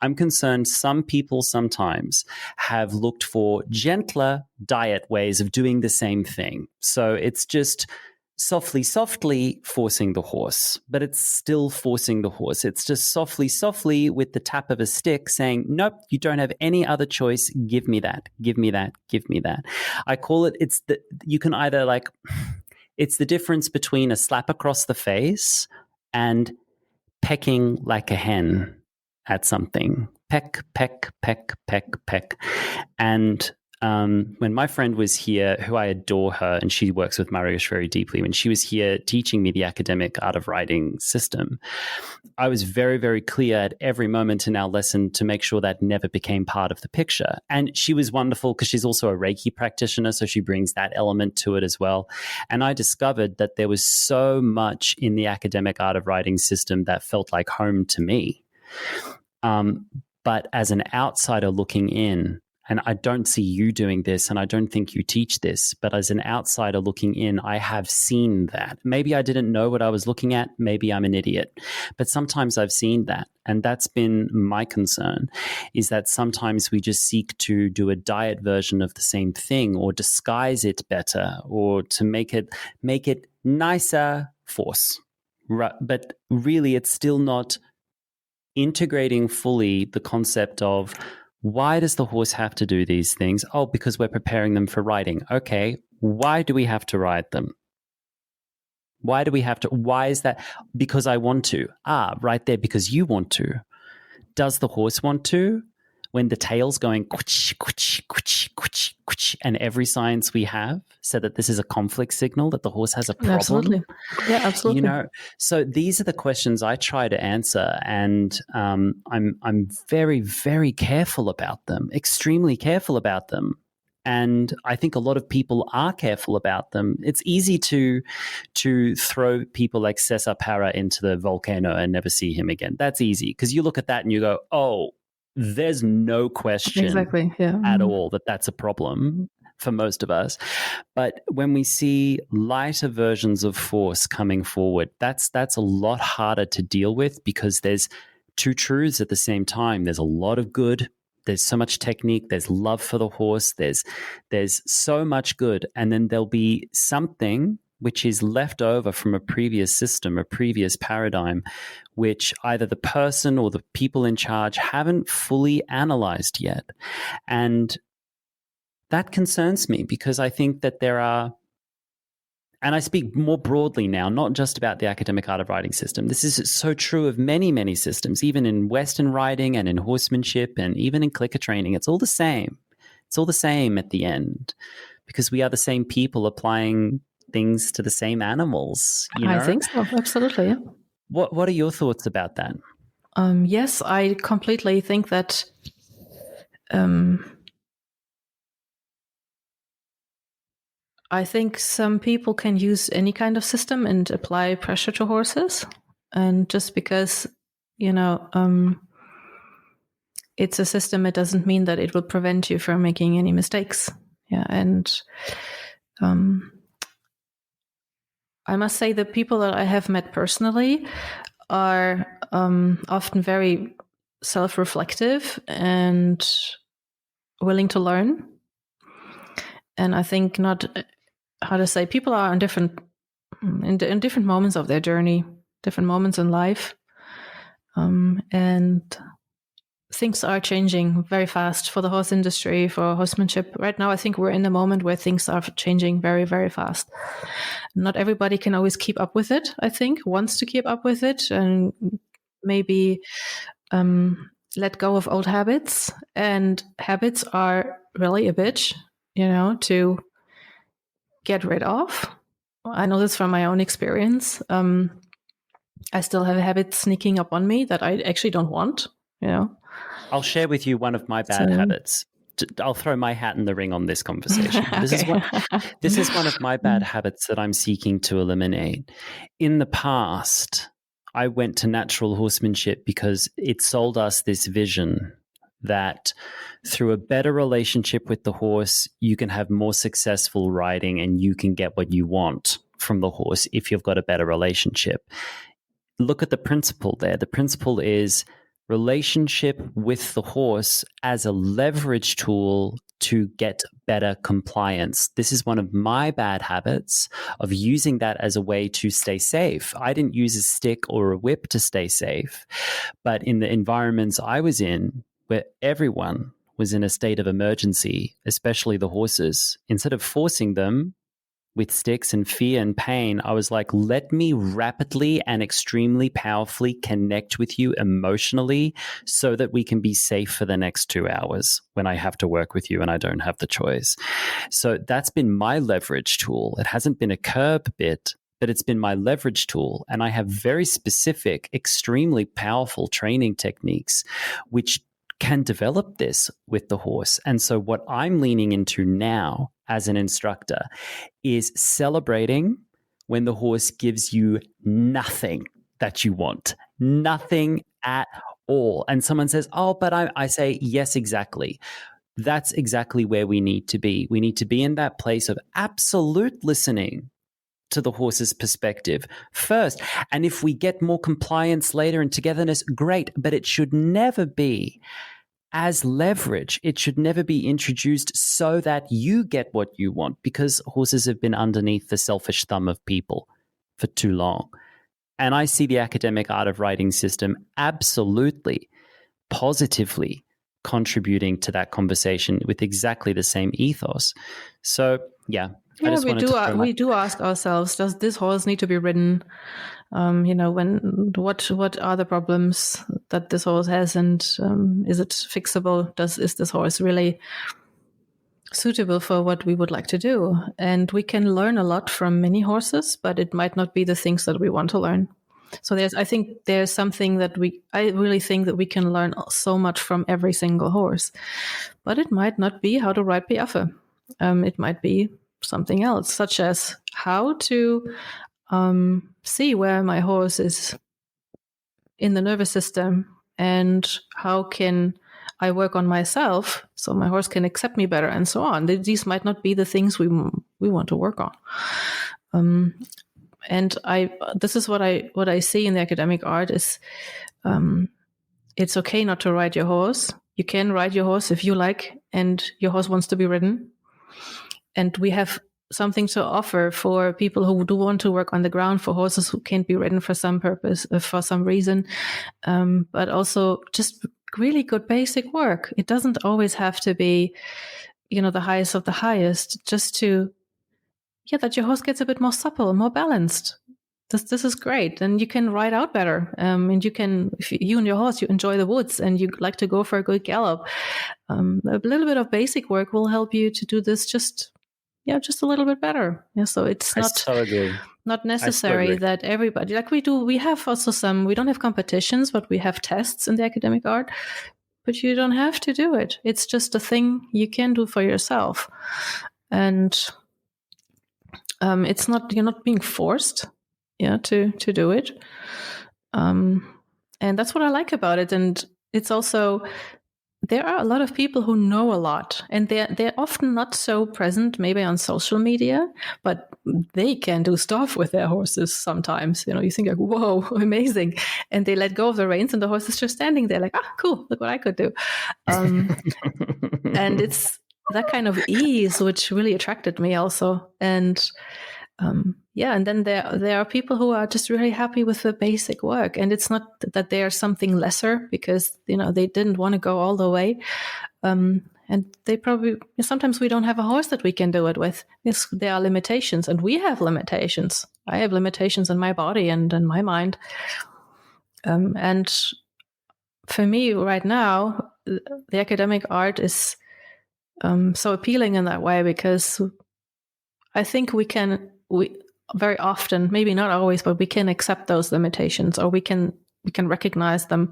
I'm concerned some people sometimes have looked for gentler diet ways of doing the same thing. So it's just softly forcing the horse, but it's still forcing the horse. It's just softly with the tap of a stick saying, nope, you don't have any other choice. Give me that. I call it, you can either it's the difference between a slap across the face and pecking like a hen at something. Peck. And when my friend was here, who I adore her, and she works with Mariusz very deeply, when she was here teaching me the academic art of writing system, I was very, very clear at every moment in our lesson to make sure that never became part of the picture. And she was wonderful because she's also a Reiki practitioner, so she brings that element to it as well. And I discovered that there was so much in the academic art of writing system that felt like home to me. But as an outsider looking in, and I don't see you doing this, and I don't think you teach this, but as an outsider looking in, I have seen that. Maybe I didn't know what I was looking at. Maybe I'm an idiot. But sometimes I've seen that. And that's been my concern, is that sometimes we just seek to do a diet version of the same thing, or disguise it better, or to make it nicer force. But really, it's still not integrating fully the concept of, why does the horse have to do these things? Oh, because we're preparing them for riding. Okay, why do we have to ride them? Why is that? Because I want to. Right there, because you want to. Does the horse want to? When the tail's going and every science we have said that this is a conflict signal, that the horse has a problem. Absolutely. Yeah, absolutely. So these are the questions I try to answer, and I'm very, very careful about them, extremely careful about them. And I think a lot of people are careful about them. It's easy to throw people like Cesar Parra into the volcano and never see him again. That's easy, because you look at that and you go, oh, there's no question at all that that's a problem for most of us. But when we see lighter versions of force coming forward, that's a lot harder to deal with, because there's two truths at the same time. There's a lot of good. There's so much technique. There's love for the horse. There's so much good. And then there'll be something which is left over from a previous system, a previous paradigm, which either the person or the people in charge haven't fully analyzed yet. And that concerns me, because I think that there are, and I speak more broadly now, not just about the academic art of writing system. This is so true of many, many systems, even in Western riding and in horsemanship and even in clicker training. It's all the same. It's all the same at the end, because we are the same people applying things to the same animals. I think so. Absolutely. Yeah. What are your thoughts about that? Yes, I completely think that I think some people can use any kind of system and apply pressure to horses. And just because, it's a system, it doesn't mean that it will prevent you from making any mistakes. Yeah. And I must say the people that I have met personally are often very self-reflective and willing to learn. And I think people are in different moments of their journey, different moments in life. And things are changing very fast for the horse industry, for horsemanship. Right now, I think we're in a moment where things are changing very, very fast. Not everybody can always keep up with it, I think, wants to keep up with it, and maybe let go of old habits. And habits are really a bitch, to get rid of. I know this from my own experience. I still have a habit sneaking up on me that I actually don't want, I'll share with you one of my bad habits. I'll throw my hat in the ring on this conversation. This is one of my bad habits that I'm seeking to eliminate. In the past, I went to natural horsemanship because it sold us this vision that through a better relationship with the horse, you can have more successful riding and you can get what you want from the horse if you've got a better relationship. Look at the principle there. The principle is relationship with the horse as a leverage tool to get better compliance. This is one of my bad habits of using that as a way to stay safe. I didn't use a stick or a whip to stay safe, but in the environments I was in, where everyone was in a state of emergency, especially the horses, instead of forcing them with sticks and fear and pain, I was like, let me rapidly and extremely powerfully connect with you emotionally so that we can be safe for the next 2 hours when I have to work with you and I don't have the choice. So that's been my leverage tool. It hasn't been a curb bit, but it's been my leverage tool. And I have very specific, extremely powerful training techniques, which can develop this with the horse. And so what I'm leaning into now as an instructor is celebrating when the horse gives you nothing that you want, nothing at all. And someone says, oh, but I say, yes, exactly. That's exactly where we need to be. We need to be in that place of absolute listening to the horse's perspective first. And if we get more compliance later and togetherness, great, but it should never be as leverage. It should never be introduced so that you get what you want, because horses have been underneath the selfish thumb of people for too long. And I see the academic art of riding system absolutely, positively contributing to that conversation with exactly the same ethos. So, yeah. We do ask ourselves, does this horse need to be ridden? What are the problems that this horse has, and is it fixable? Is this horse really suitable for what we would like to do? And we can learn a lot from many horses, but it might not be the things that we want to learn. So I think there's something I really think that we can learn so much from every single horse, but it might not be how to ride Piaffe. It might be something else, such as how to see where my horse is in the nervous system and how can I work on myself so my horse can accept me better and so on. These might not be the things we want to work on. And this is what I see in the academic art is it's okay not to ride your horse. You can ride your horse if you like and your horse wants to be ridden. And we have something to offer for people who do want to work on the ground, for horses who can't be ridden for some purpose, for some reason, but also just really good basic work. It doesn't always have to be, the highest of the highest, just that your horse gets a bit more supple, more balanced. This is great. And you can ride out better. And you can, if you and your horse, you enjoy the woods and you like to go for a good gallop, a little bit of basic work will help you to do this just a little bit better. Yeah, so it's not necessary that everybody, like we have also we don't have competitions, but we have tests in the academic art, but you don't have to do it. It's just a thing you can do for yourself. And you're not being forced, to do it. And that's what I like about it. And it's also, there are a lot of people who know a lot, and they're often not so present maybe on social media, but they can do stuff with their horses sometimes. You think like, whoa, amazing. And they let go of the reins and the horse is just standing there like, cool, look what I could do. And it's that kind of ease which really attracted me also. And and then there are people who are just really happy with the basic work, and it's not that they are something lesser because they didn't want to go all the way, and they probably, sometimes we don't have a horse that we can do it with. There are limitations, and we have limitations. I have limitations in my body and in my mind, and for me right now, the academic art is so appealing in that way because I think we very often, maybe not always, but we can accept those limitations, or we can recognize them.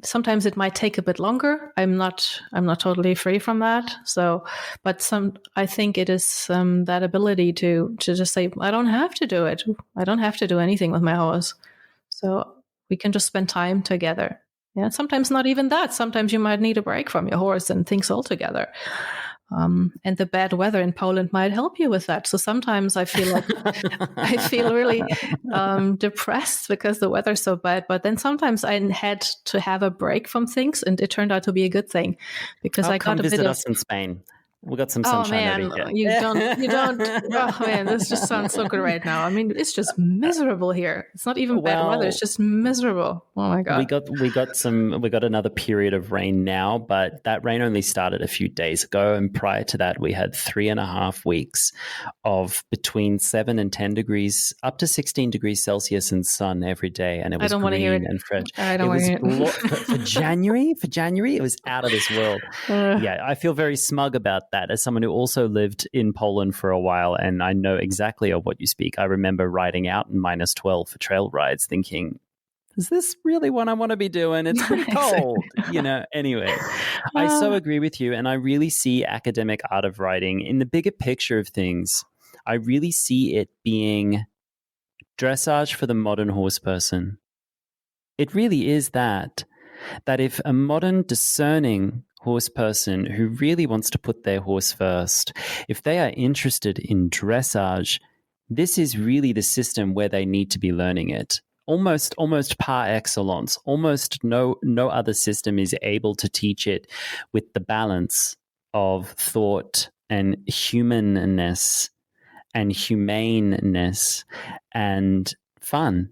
Sometimes it might take a bit longer. I'm not totally free from that. So, but I think it is that ability to just say, I don't have to do it. I don't have to do anything with my horse. So we can just spend time together. Yeah. Sometimes not even that. Sometimes you might need a break from your horse and things altogether. And the bad weather in Poland might help you with that. So sometimes I feel like I feel really depressed because the weather's so bad. But then sometimes I had to have a break from things, and it turned out to be a good thing because I got a bit of us in Spain. We got some sunshine over here. You don't. Oh man, this just sounds so good right now. I mean, it's just miserable here. It's not even bad weather. It's just miserable. Oh my god. We got another period of rain now, but that rain only started a few days ago, and prior to that, we had 3.5 weeks of between 7 and 10 degrees, up to 16 degrees Celsius in sun every day, and it was green and fresh. I don't want to hear it. For January, it was out of this world. Yeah, I feel very smug about that as someone who also lived in Poland for a while, and I know exactly of what you speak. I remember riding out in -12 for trail rides thinking, is this really what I want to be doing? It's pretty cold, Anyway, I so agree with you, and I really see academic art of riding in the bigger picture of things. I really see it being dressage for the modern horse person. It really is that if a modern discerning horse person who really wants to put their horse first, if they are interested in dressage, this is really the system where they need to be learning it. Almost par excellence. Almost no other system is able to teach it with the balance of thought and humanness and humaneness and fun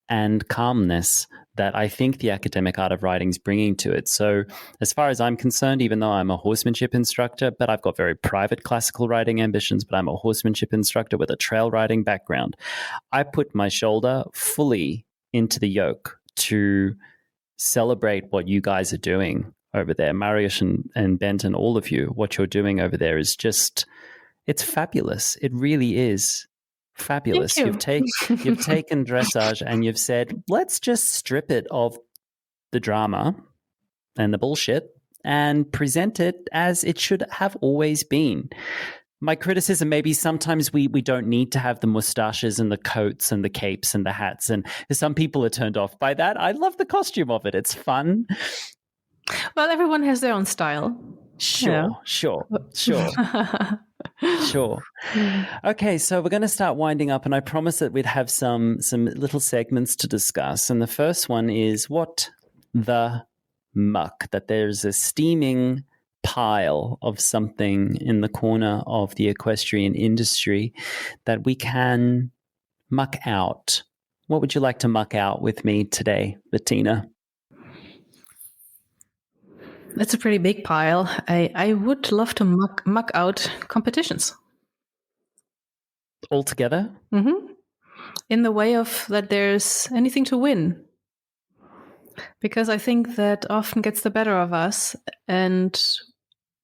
and calmness that I think the academic art of riding is bringing to it. So as far as I'm concerned, even though I'm a horsemanship instructor, but I've got very private classical riding ambitions, but I'm a horsemanship instructor with a trail riding background, I put my shoulder fully into the yoke to celebrate what you guys are doing over there. Marius and Benton, all of you, what you're doing over there is just, it's fabulous. It really is. Fabulous. You've taken dressage and you've said, let's just strip it of the drama and the bullshit and present it as it should have always been. My criticism, maybe sometimes we don't need to have the mustaches and the coats and the capes and the hats, and some people are turned off by that. I love the costume of it. It's fun. Well, everyone has their own style. Sure. Sure. Okay, so we're going to start winding up, and I promised that we'd have some little segments to discuss. And the first one is what the muck, that there's a steaming pile of something in the corner of the equestrian industry that we can muck out. What would you like to muck out with me today, Bettina? That's a pretty big pile. I would love to muck out competitions. Altogether? Mm-hmm. In the way of that there's anything to win. Because I think that often gets the better of us. And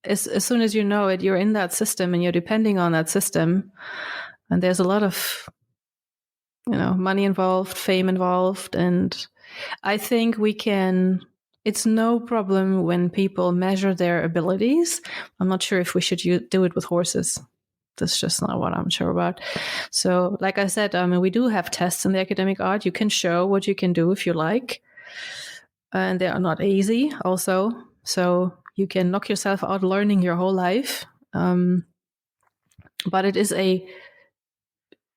as soon as you know it, you're in that system and you're depending on that system. And there's a lot of, money involved, fame involved. And I think it's no problem when people measure their abilities. I'm not sure if we should do it with horses. That's just not what I'm sure about. So, like I said, we do have tests in the academic art. You can show what you can do if you like. And they are not easy also. So you can knock yourself out learning your whole life. But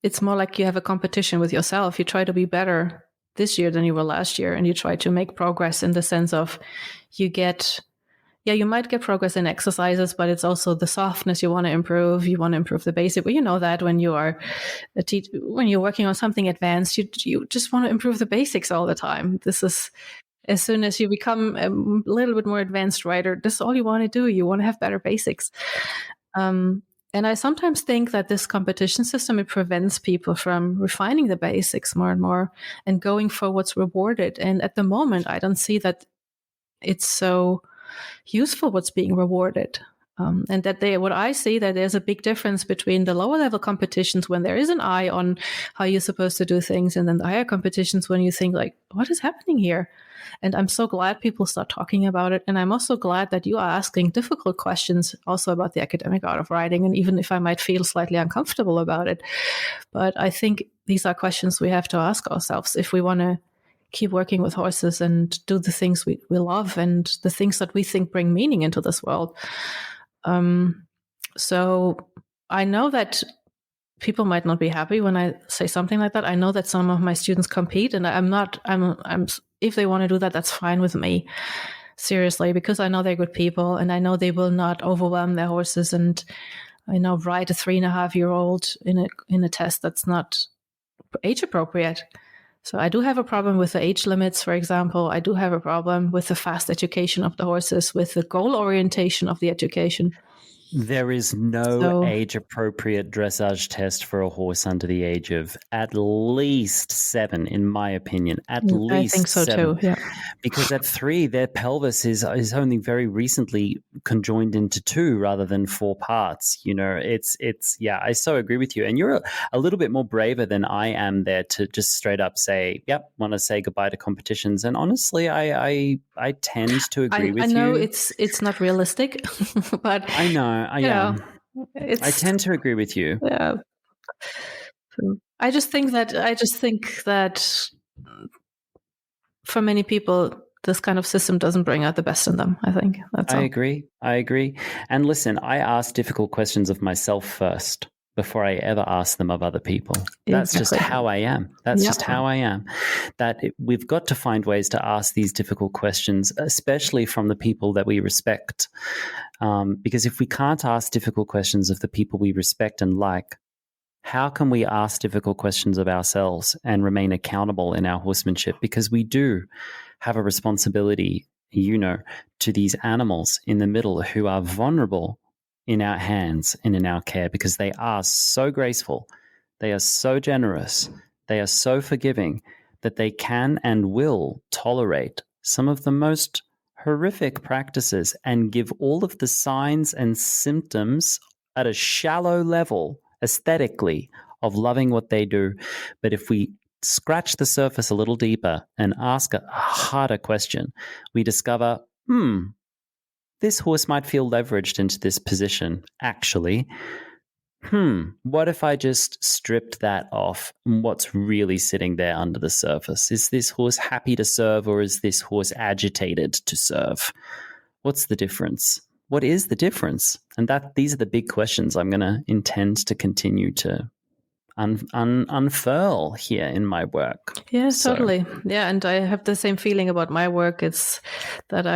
it's more like you have a competition with yourself. You try to be better this year than you were last year. And you try to make progress in the sense of you might get progress in exercises, but it's also the softness you want to improve. You want to improve the basic. Well, you know that when you are when you're working on something advanced, you just want to improve the basics all the time. This is, as soon as you become a little bit more advanced writer, this is all you want to do. You want to have better basics. And I sometimes think that this competition system, it prevents people from refining the basics more and more and going for what's rewarded. And at the moment, I don't see that it's so useful what's being rewarded. And that what I see, that there's a big difference between the lower level competitions when there is an eye on how you're supposed to do things, and then the higher competitions when you think like, what is happening here? And I'm so glad people start talking about it. And I'm also glad that you are asking difficult questions also about the academic art of writing. And even if I might feel slightly uncomfortable about it, but I think these are questions we have to ask ourselves if we want to keep working with horses and do the things we love and the things that we think bring meaning into this world. So I know that people might not be happy when I say something like that. I know that some of my students compete, and I'm if they want to do that, that's fine with me. Seriously, because I know they're good people, and I know they will not overwhelm their horses. And I know ride a 3.5-year-old in a test that's not age appropriate. So I do have a problem with the age limits, for example. I do have a problem with the fast education of the horses, with the goal orientation of the education. There is no age-appropriate dressage test for a horse under the age of at least 7, in my opinion. At least I think so 7. too, yeah. Because at 3, their pelvis is only very recently conjoined into 2 rather than 4 parts. You know, it's yeah, I so agree with you. And you're a little bit more braver than I am there to just straight up say, yep, want to say goodbye to competitions. And honestly, I tend to agree with you. I know it's not realistic, but I know. I tend to agree with you. Yeah. I just think that for many people, this kind of system doesn't bring out the best in them. I think that's all. I agree. And listen, I ask difficult questions of myself first before I ever ask them of other people. That's just how I am. That's just how I am. We've got to find ways to ask these difficult questions, especially from the people that we respect. Because if we can't ask difficult questions of the people we respect and like, how can we ask difficult questions of ourselves and remain accountable in our horsemanship? Because we do have a responsibility, to these animals in the middle who are vulnerable in our hands and in our care, because they are so graceful, they are so generous, they are so forgiving that they can and will tolerate some of the most horrific practices and give all of the signs and symptoms at a shallow level aesthetically of loving what they do. But if we scratch the surface a little deeper and ask a harder question, we discover, this horse might feel leveraged into this position. Actually, what if I just stripped that off? What's really sitting there under the surface? Is this horse happy to serve, or is this horse agitated to serve? What's the difference? What is the difference? And these are the big questions I'm going to intend to continue to unfurl here in my work. Yeah, totally. Yeah, and I have the same feeling about my work. It's that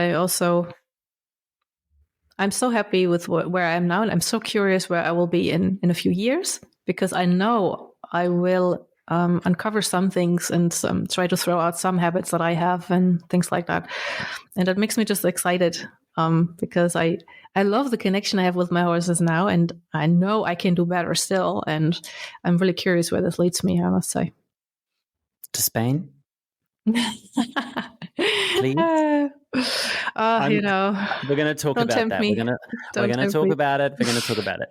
I'm so happy with where I am now, and I'm so curious where I will be in a few years, because I know I will uncover some things and try to throw out some habits that I have and things like that. And that makes me just excited because I love the connection I have with my horses now, and I know I can do better still. And I'm really curious where this leads me, I must say. To Spain? Please? We're going to talk about that. We're going to talk about it. We're going to talk about it.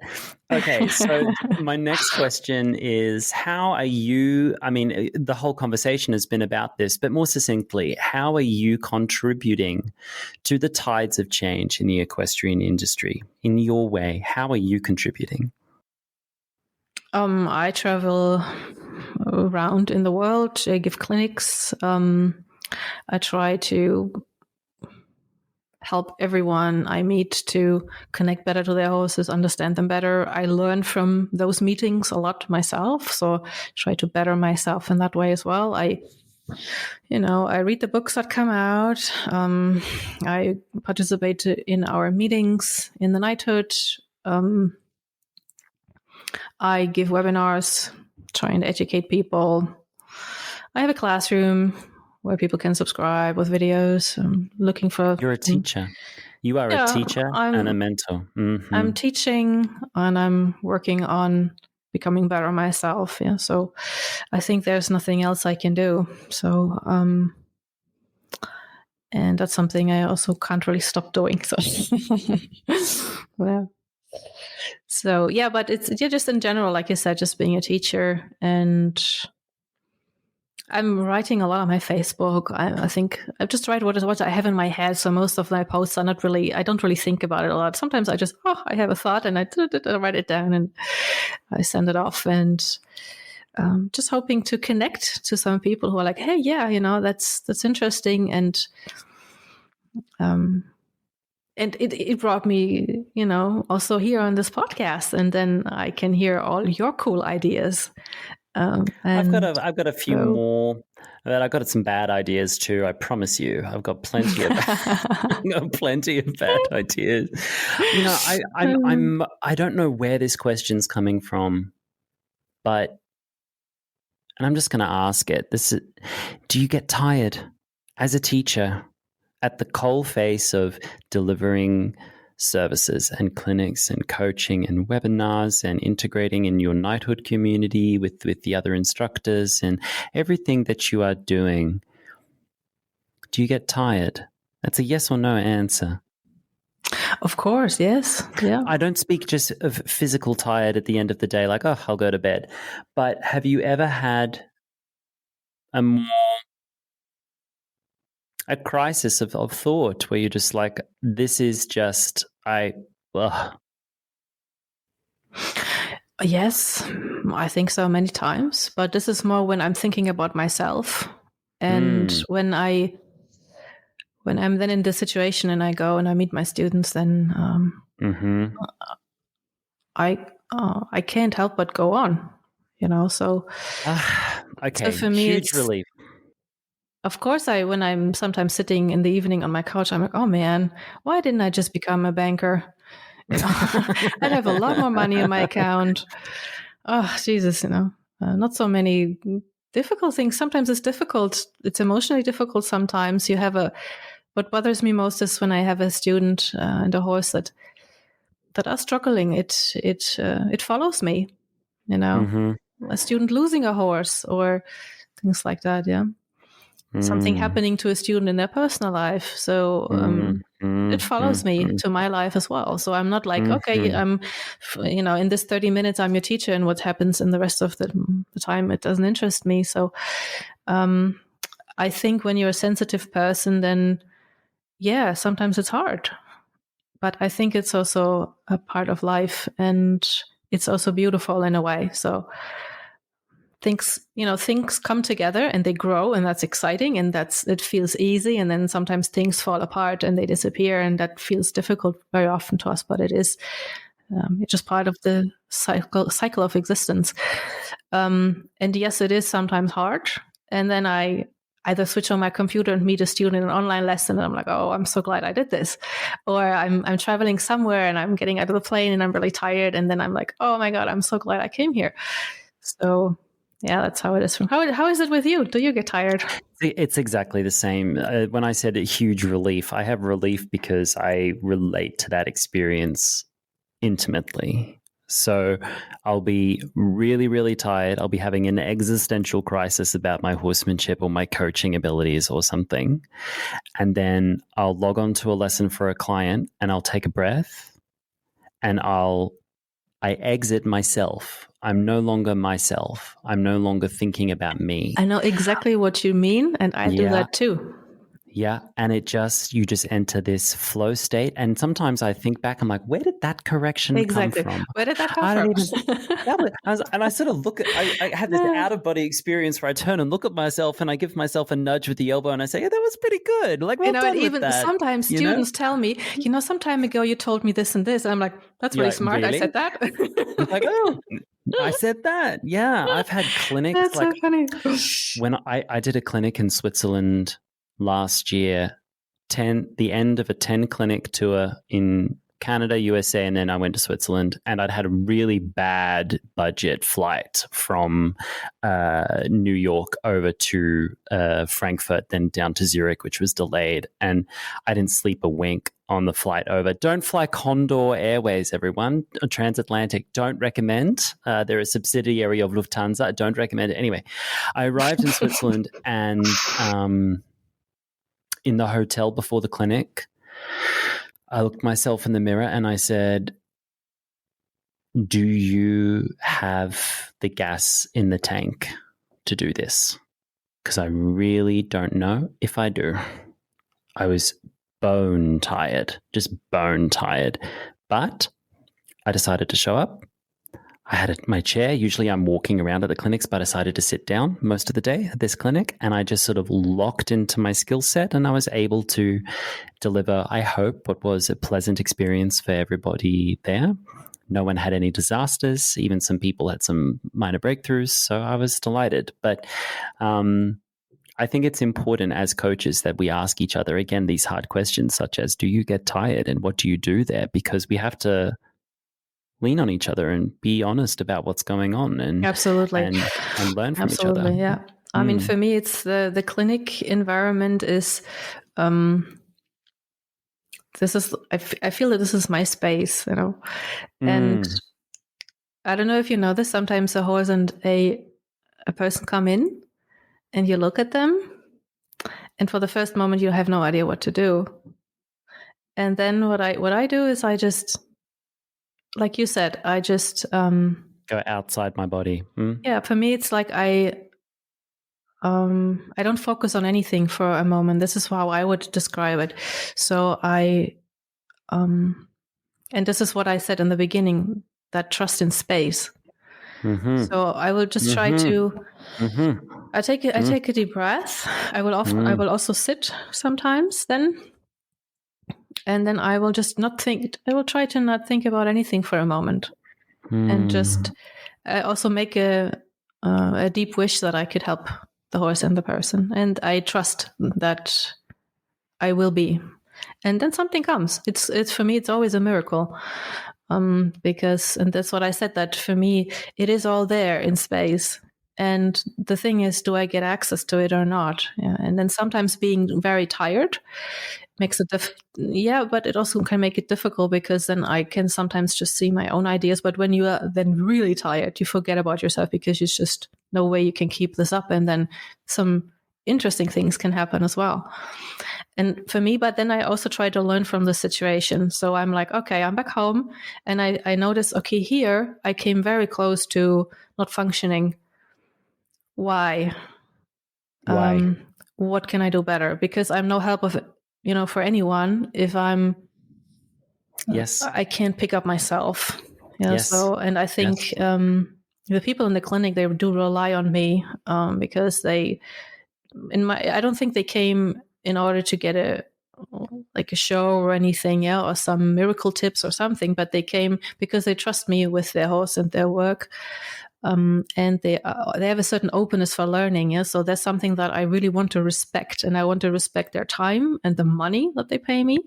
Okay, so my next question is, how are you, the whole conversation has been about this, but more succinctly, how are you contributing to the tides of change in the equestrian industry? In your way, how are you contributing? I travel around in the world. I give clinics. I try to help everyone I meet to connect better to their horses, understand them better. I learn from those meetings a lot myself, so try to better myself in that way as well. I read the books that come out. I participate in our meetings in the knighthood. I give webinars, trying to educate people. I have a classroom where people can subscribe with videos. I'm looking for. You're a teacher. You are a teacher and a mentor. Mm-hmm. I'm teaching and I'm working on becoming better myself. Yeah. So I think there's nothing else I can do. So, and that's something I also can't really stop doing. So, yeah. So yeah, but it's just in general, like you said, just being a teacher, and I'm writing a lot on my Facebook. I think I just write what I have in my head. So most of my posts are not really, I don't really think about it a lot. Sometimes I just, I have a thought and I write it down and I send it off, and just hoping to connect to some people who are like, hey, yeah, that's interesting. And it brought me, also here on this podcast, and then I can hear all your cool ideas. I've got a few more, but I've got some bad ideas too. I promise you, I've got plenty of bad ideas. I don't know where this question's coming from, and I'm just going to ask it. Do you get tired as a teacher at the coalface of delivering services and clinics and coaching and webinars and integrating in your knighthood community with the other instructors and everything that you are doing? Do you get tired? That's a yes or no answer. Of course, yes. Yeah. I don't speak just of physical tired at the end of the day, like, I'll go to bed. But have you ever had a crisis of thought where you're just like, this is just, Yes, I think so many times, but this is more when I'm thinking about myself. And when I'm then in this situation and I go and I meet my students, then I can't help but go on, so okay, so for me, huge relief. Of course, when I'm sometimes sitting in the evening on my couch, I'm like, oh man, why didn't I just become a banker? I'd have a lot more money in my account. Oh, Jesus, not so many difficult things. Sometimes it's difficult. It's emotionally difficult sometimes. What bothers me most is when I have a student and a horse that are struggling. It follows me, a student losing a horse or things like that. Yeah. Something happening to a student in their personal life. So it follows me to my life as well. So I'm not like, okay, I'm, in this 30 minutes, I'm your teacher, and what happens in the rest of the time, it doesn't interest me. So I think when you're a sensitive person, then yeah, sometimes it's hard. But I think it's also a part of life, and it's also beautiful in a way. So things come together and they grow, and that's exciting, and it feels easy. And then sometimes things fall apart and they disappear, and that feels difficult very often to us, but it's just part of the cycle of existence. And yes, it is sometimes hard. And then I either switch on my computer and meet a student in an online lesson, and I'm like, oh, I'm so glad I did this. Or I'm traveling somewhere and I'm getting out of the plane and I'm really tired, and then I'm like, oh my God, I'm so glad I came here. So yeah, that's how it is. How is it with you? Do you get tired? It's exactly the same. When I said a huge relief, I have relief because I relate to that experience intimately. So I'll be really, really tired. I'll be having an existential crisis about my horsemanship or my coaching abilities or something. And then I'll log on to a lesson for a client and I'll take a breath and I exit myself. I'm no longer myself. I'm no longer thinking about me. I know exactly what you mean, and I do that too. Yeah, and you just enter this flow state. And sometimes I think back, I'm like, where did that correction come Exactly. from? Where did that come I from? don't even. And I sort of look at. I have this out of body experience where I turn and look at myself, and I give myself a nudge with the elbow, and I say, "Yeah, that was pretty good. Like, well done and with even that." sometimes students tell me, some time ago you told me this and this, and I'm like, that's You're really like, smart. I really? said that. It's like, oh, I said that. Yeah, I've had clinics That's like so funny. when I did a clinic in Switzerland last year. The end of a 10 clinic tour in Canada, USA, and then I went to Switzerland, and I'd had a really bad budget flight from New York over to Frankfurt, then down to Zurich, which was delayed, and I didn't sleep a wink on the flight over. Don't fly Condor Airways, everyone. Transatlantic, don't recommend. They're a subsidiary of Lufthansa. Don't recommend it. Anyway, I arrived in Switzerland, and in the hotel before the clinic, I looked myself in the mirror and I said, do you have the gas in the tank to do this? Because I really don't know if I do. I was bone tired, just bone tired. But I decided to show up. I had my chair. Usually I'm walking around at the clinics, but I decided to sit down most of the day at this clinic, and I just sort of locked into my skill set, and I was able to deliver, I hope, what was a pleasant experience for everybody there. No one had any disasters. Even some people had some minor breakthroughs, so I was delighted. But I think it's important as coaches that we ask each other, again, these hard questions such as, do you get tired and what do you do there? Because we have to lean on each other and be honest about what's going on and Absolutely. and learn from each other. Yeah. I mean, for me, it's the clinic environment is, I feel that this is my space, and I don't know if you know this, sometimes a horse and a person come in and you look at them, and for the first moment you have no idea what to do. And then what I do is I just, like you said, I just go outside my body. Yeah, for me it's like I don't focus on anything for a moment. This is how I would describe it. So and this is what I said in the beginning, that trust in space. So I will just try to. I take a deep breath. I will also sit sometimes then, and then I will just not think. I will try to not think about anything for a moment, and just also make a deep wish that I could help the horse and the person, and I trust that I will be. And then something comes. It's for me, it's always a miracle. Because, and that's what I said, that for me, it is all there in space. And the thing is, do I get access to it or not? Yeah. And then sometimes being very tired makes it but it also can make it difficult, because then I can sometimes just see my own ideas. But when you are then really tired, you forget about yourself, because there's just no way you can keep this up. And then some interesting things can happen as well. And for me, but then I also try to learn from the situation. So I'm like, okay, I'm back home, and I notice, okay, here I came very close to not functioning. Why? What can I do better? Because I'm no help of, for anyone if I'm, I can't pick up myself. So, and I think the people in the clinic, they do rely on me because I don't think they came in order to get a show or anything, or some miracle tips or something, but they came because they trust me with their horse and their work, and they have a certain openness for learning. So that's something that I really want to respect, and I want to respect their time and the money that they pay me.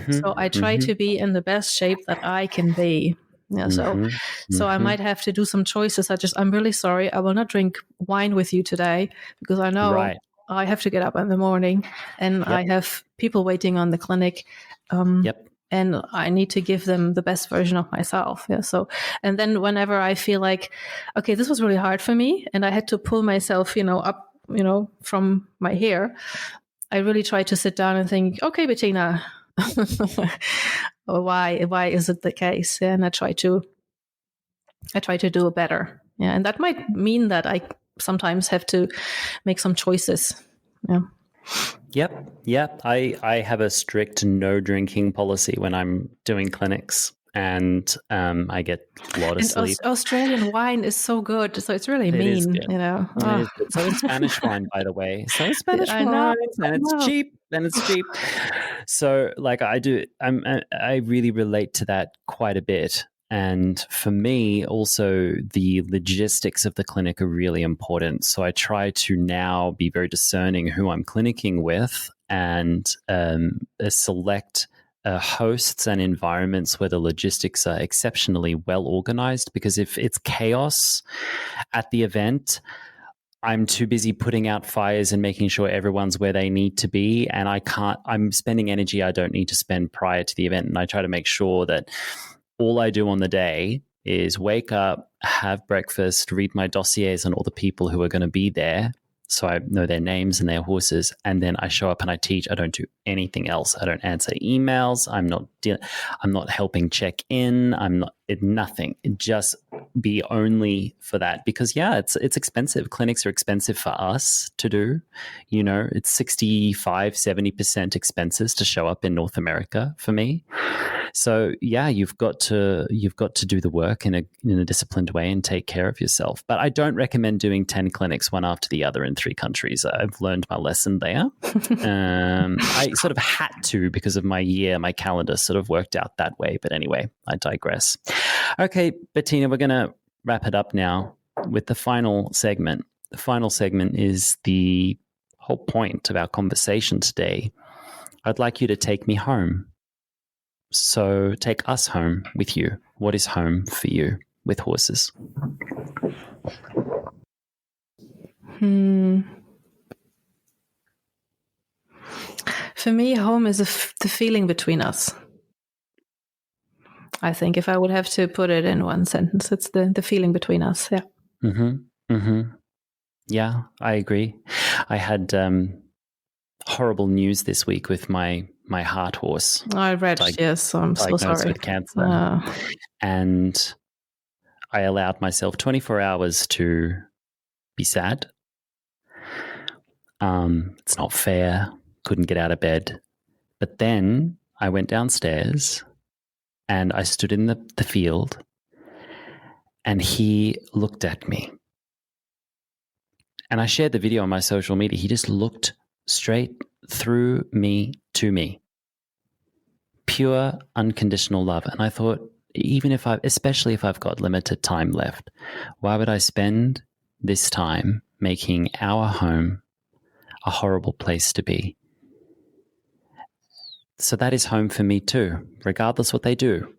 So I try to be in the best shape that I can be. So I might have to do some choices. I'm really sorry, I will not drink wine with you today, because I know I have to get up in the morning, and I have people waiting on the clinic. And I need to give them the best version of myself. So, and then whenever I feel like, okay, this was really hard for me, and I had to pull myself, up, from my hair, I really try to sit down and think, okay, Bettina, why is it the case? And I try to do it better. And that might mean that I sometimes have to make some choices. Yep. I have a strict no drinking policy when I'm doing clinics, and I get a lot of And sleep. Australian wine is so good, so it's really It is mean, good. you know. It is good. So is Spanish wine, by the way. So is Spanish I know. wine, and it's cheap. So, like, I really relate to that quite a bit. And for me, also, the logistics of the clinic are really important. So I try to now be very discerning who I'm clinicking with, and select hosts and environments where the logistics are exceptionally well organized. Because if it's chaos at the event, I'm too busy putting out fires and making sure everyone's where they need to be. And I'm spending energy I don't need to spend prior to the event. And I try to make sure that all I do on the day is wake up, have breakfast, read my dossiers on all the people who are going to be there, so I know their names and their horses, and then I show up and I teach. I don't do anything else. I don't answer emails. I'm not helping check in. I'm not nothing. Just be only for that, because it's expensive. Clinics are expensive for us to do. You know, it's 65-70% expenses to show up in North America for me. So you've got to do the work in a disciplined way and take care of yourself. But I don't recommend doing 10 clinics one after the other in 3 countries. I've learned my lesson there. I sort of had to, because of my calendar sort of worked out that way. But anyway, I digress. Okay, Bettina, we're going to wrap it up now with the final segment. The final segment is the whole point of our conversation today. I'd like you to take me home. So take us home with you. What is home for you with horses? For me, home is the feeling between us. I think if I would have to put it in one sentence, it's the feeling between us. Yeah. Yeah, I agree. I had horrible news this week with my heart horse. I read, yes. I'm so sorry. With cancer. And I allowed myself 24 hours to be sad. It's not fair. Couldn't get out of bed. But then I went downstairs and I stood in the field, and he looked at me. And I shared the video on my social media. He just looked straight through me to me. Pure, unconditional love. And I thought, especially if I've got limited time left, why would I spend this time making our home a horrible place to be? So that is home for me too, regardless what they do.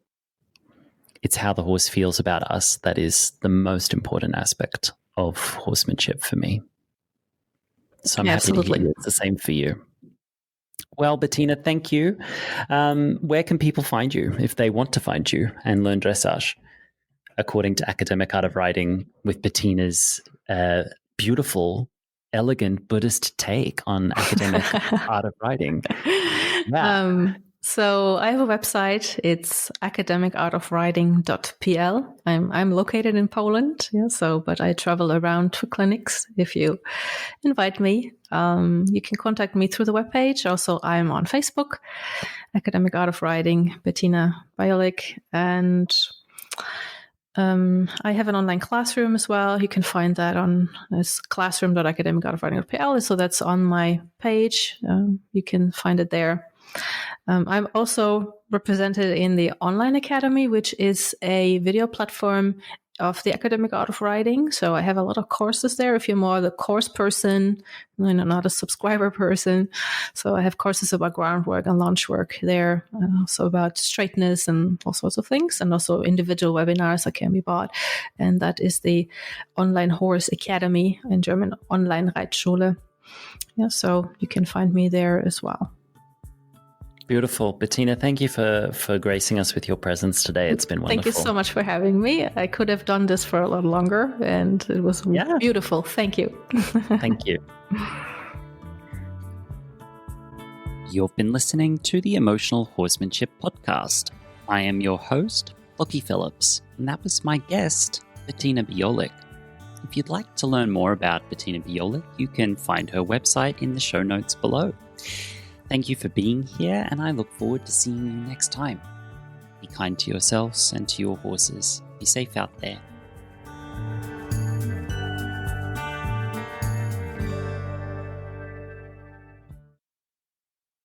It's how the horse feels about us that is the most important aspect of horsemanship for me. So I'm happy to hear it's the same for you. Well, Bettina, thank you. Where can people find you if they want to find you and learn dressage according to Academic Art of Riding, with Bettina's beautiful, elegant Buddhist take on academic art of riding? Yeah. So I have a website. It's academicartofriding.pl. I'm located in Poland, but I travel around to clinics. If you invite me, you can contact me through the webpage. Also, I'm on Facebook, Academic Art of Riding, Bettina Biolik, and I have an online classroom as well. You can find that on classroom.academicartofriding.pl. So that's on my page. You can find it there. I'm also represented in the Online Academy, which is a video platform of the Academic Art of Riding. So I have a lot of courses there if you're more the course person, not a subscriber person. So I have courses about groundwork and launch work there, also about straightness and all sorts of things, and also individual webinars that can be bought. And that is the Online Horse Academy, in German, Online Reitschule. So you can find me there as well. Beautiful. Bettina, thank you for gracing us with your presence today. It's been wonderful. Thank you so much for having me. I could have done this for a lot longer, and it was beautiful. Thank you. Thank you. You've been listening to the Emotional Horsemanship Podcast. I am your host, Lockie Phillips, and that was my guest, Bettina Biolik. If you'd like to learn more about Bettina Biolik, you can find her website in the show notes below. Thank you for being here, and I look forward to seeing you next time. Be kind to yourselves and to your horses. Be safe out there.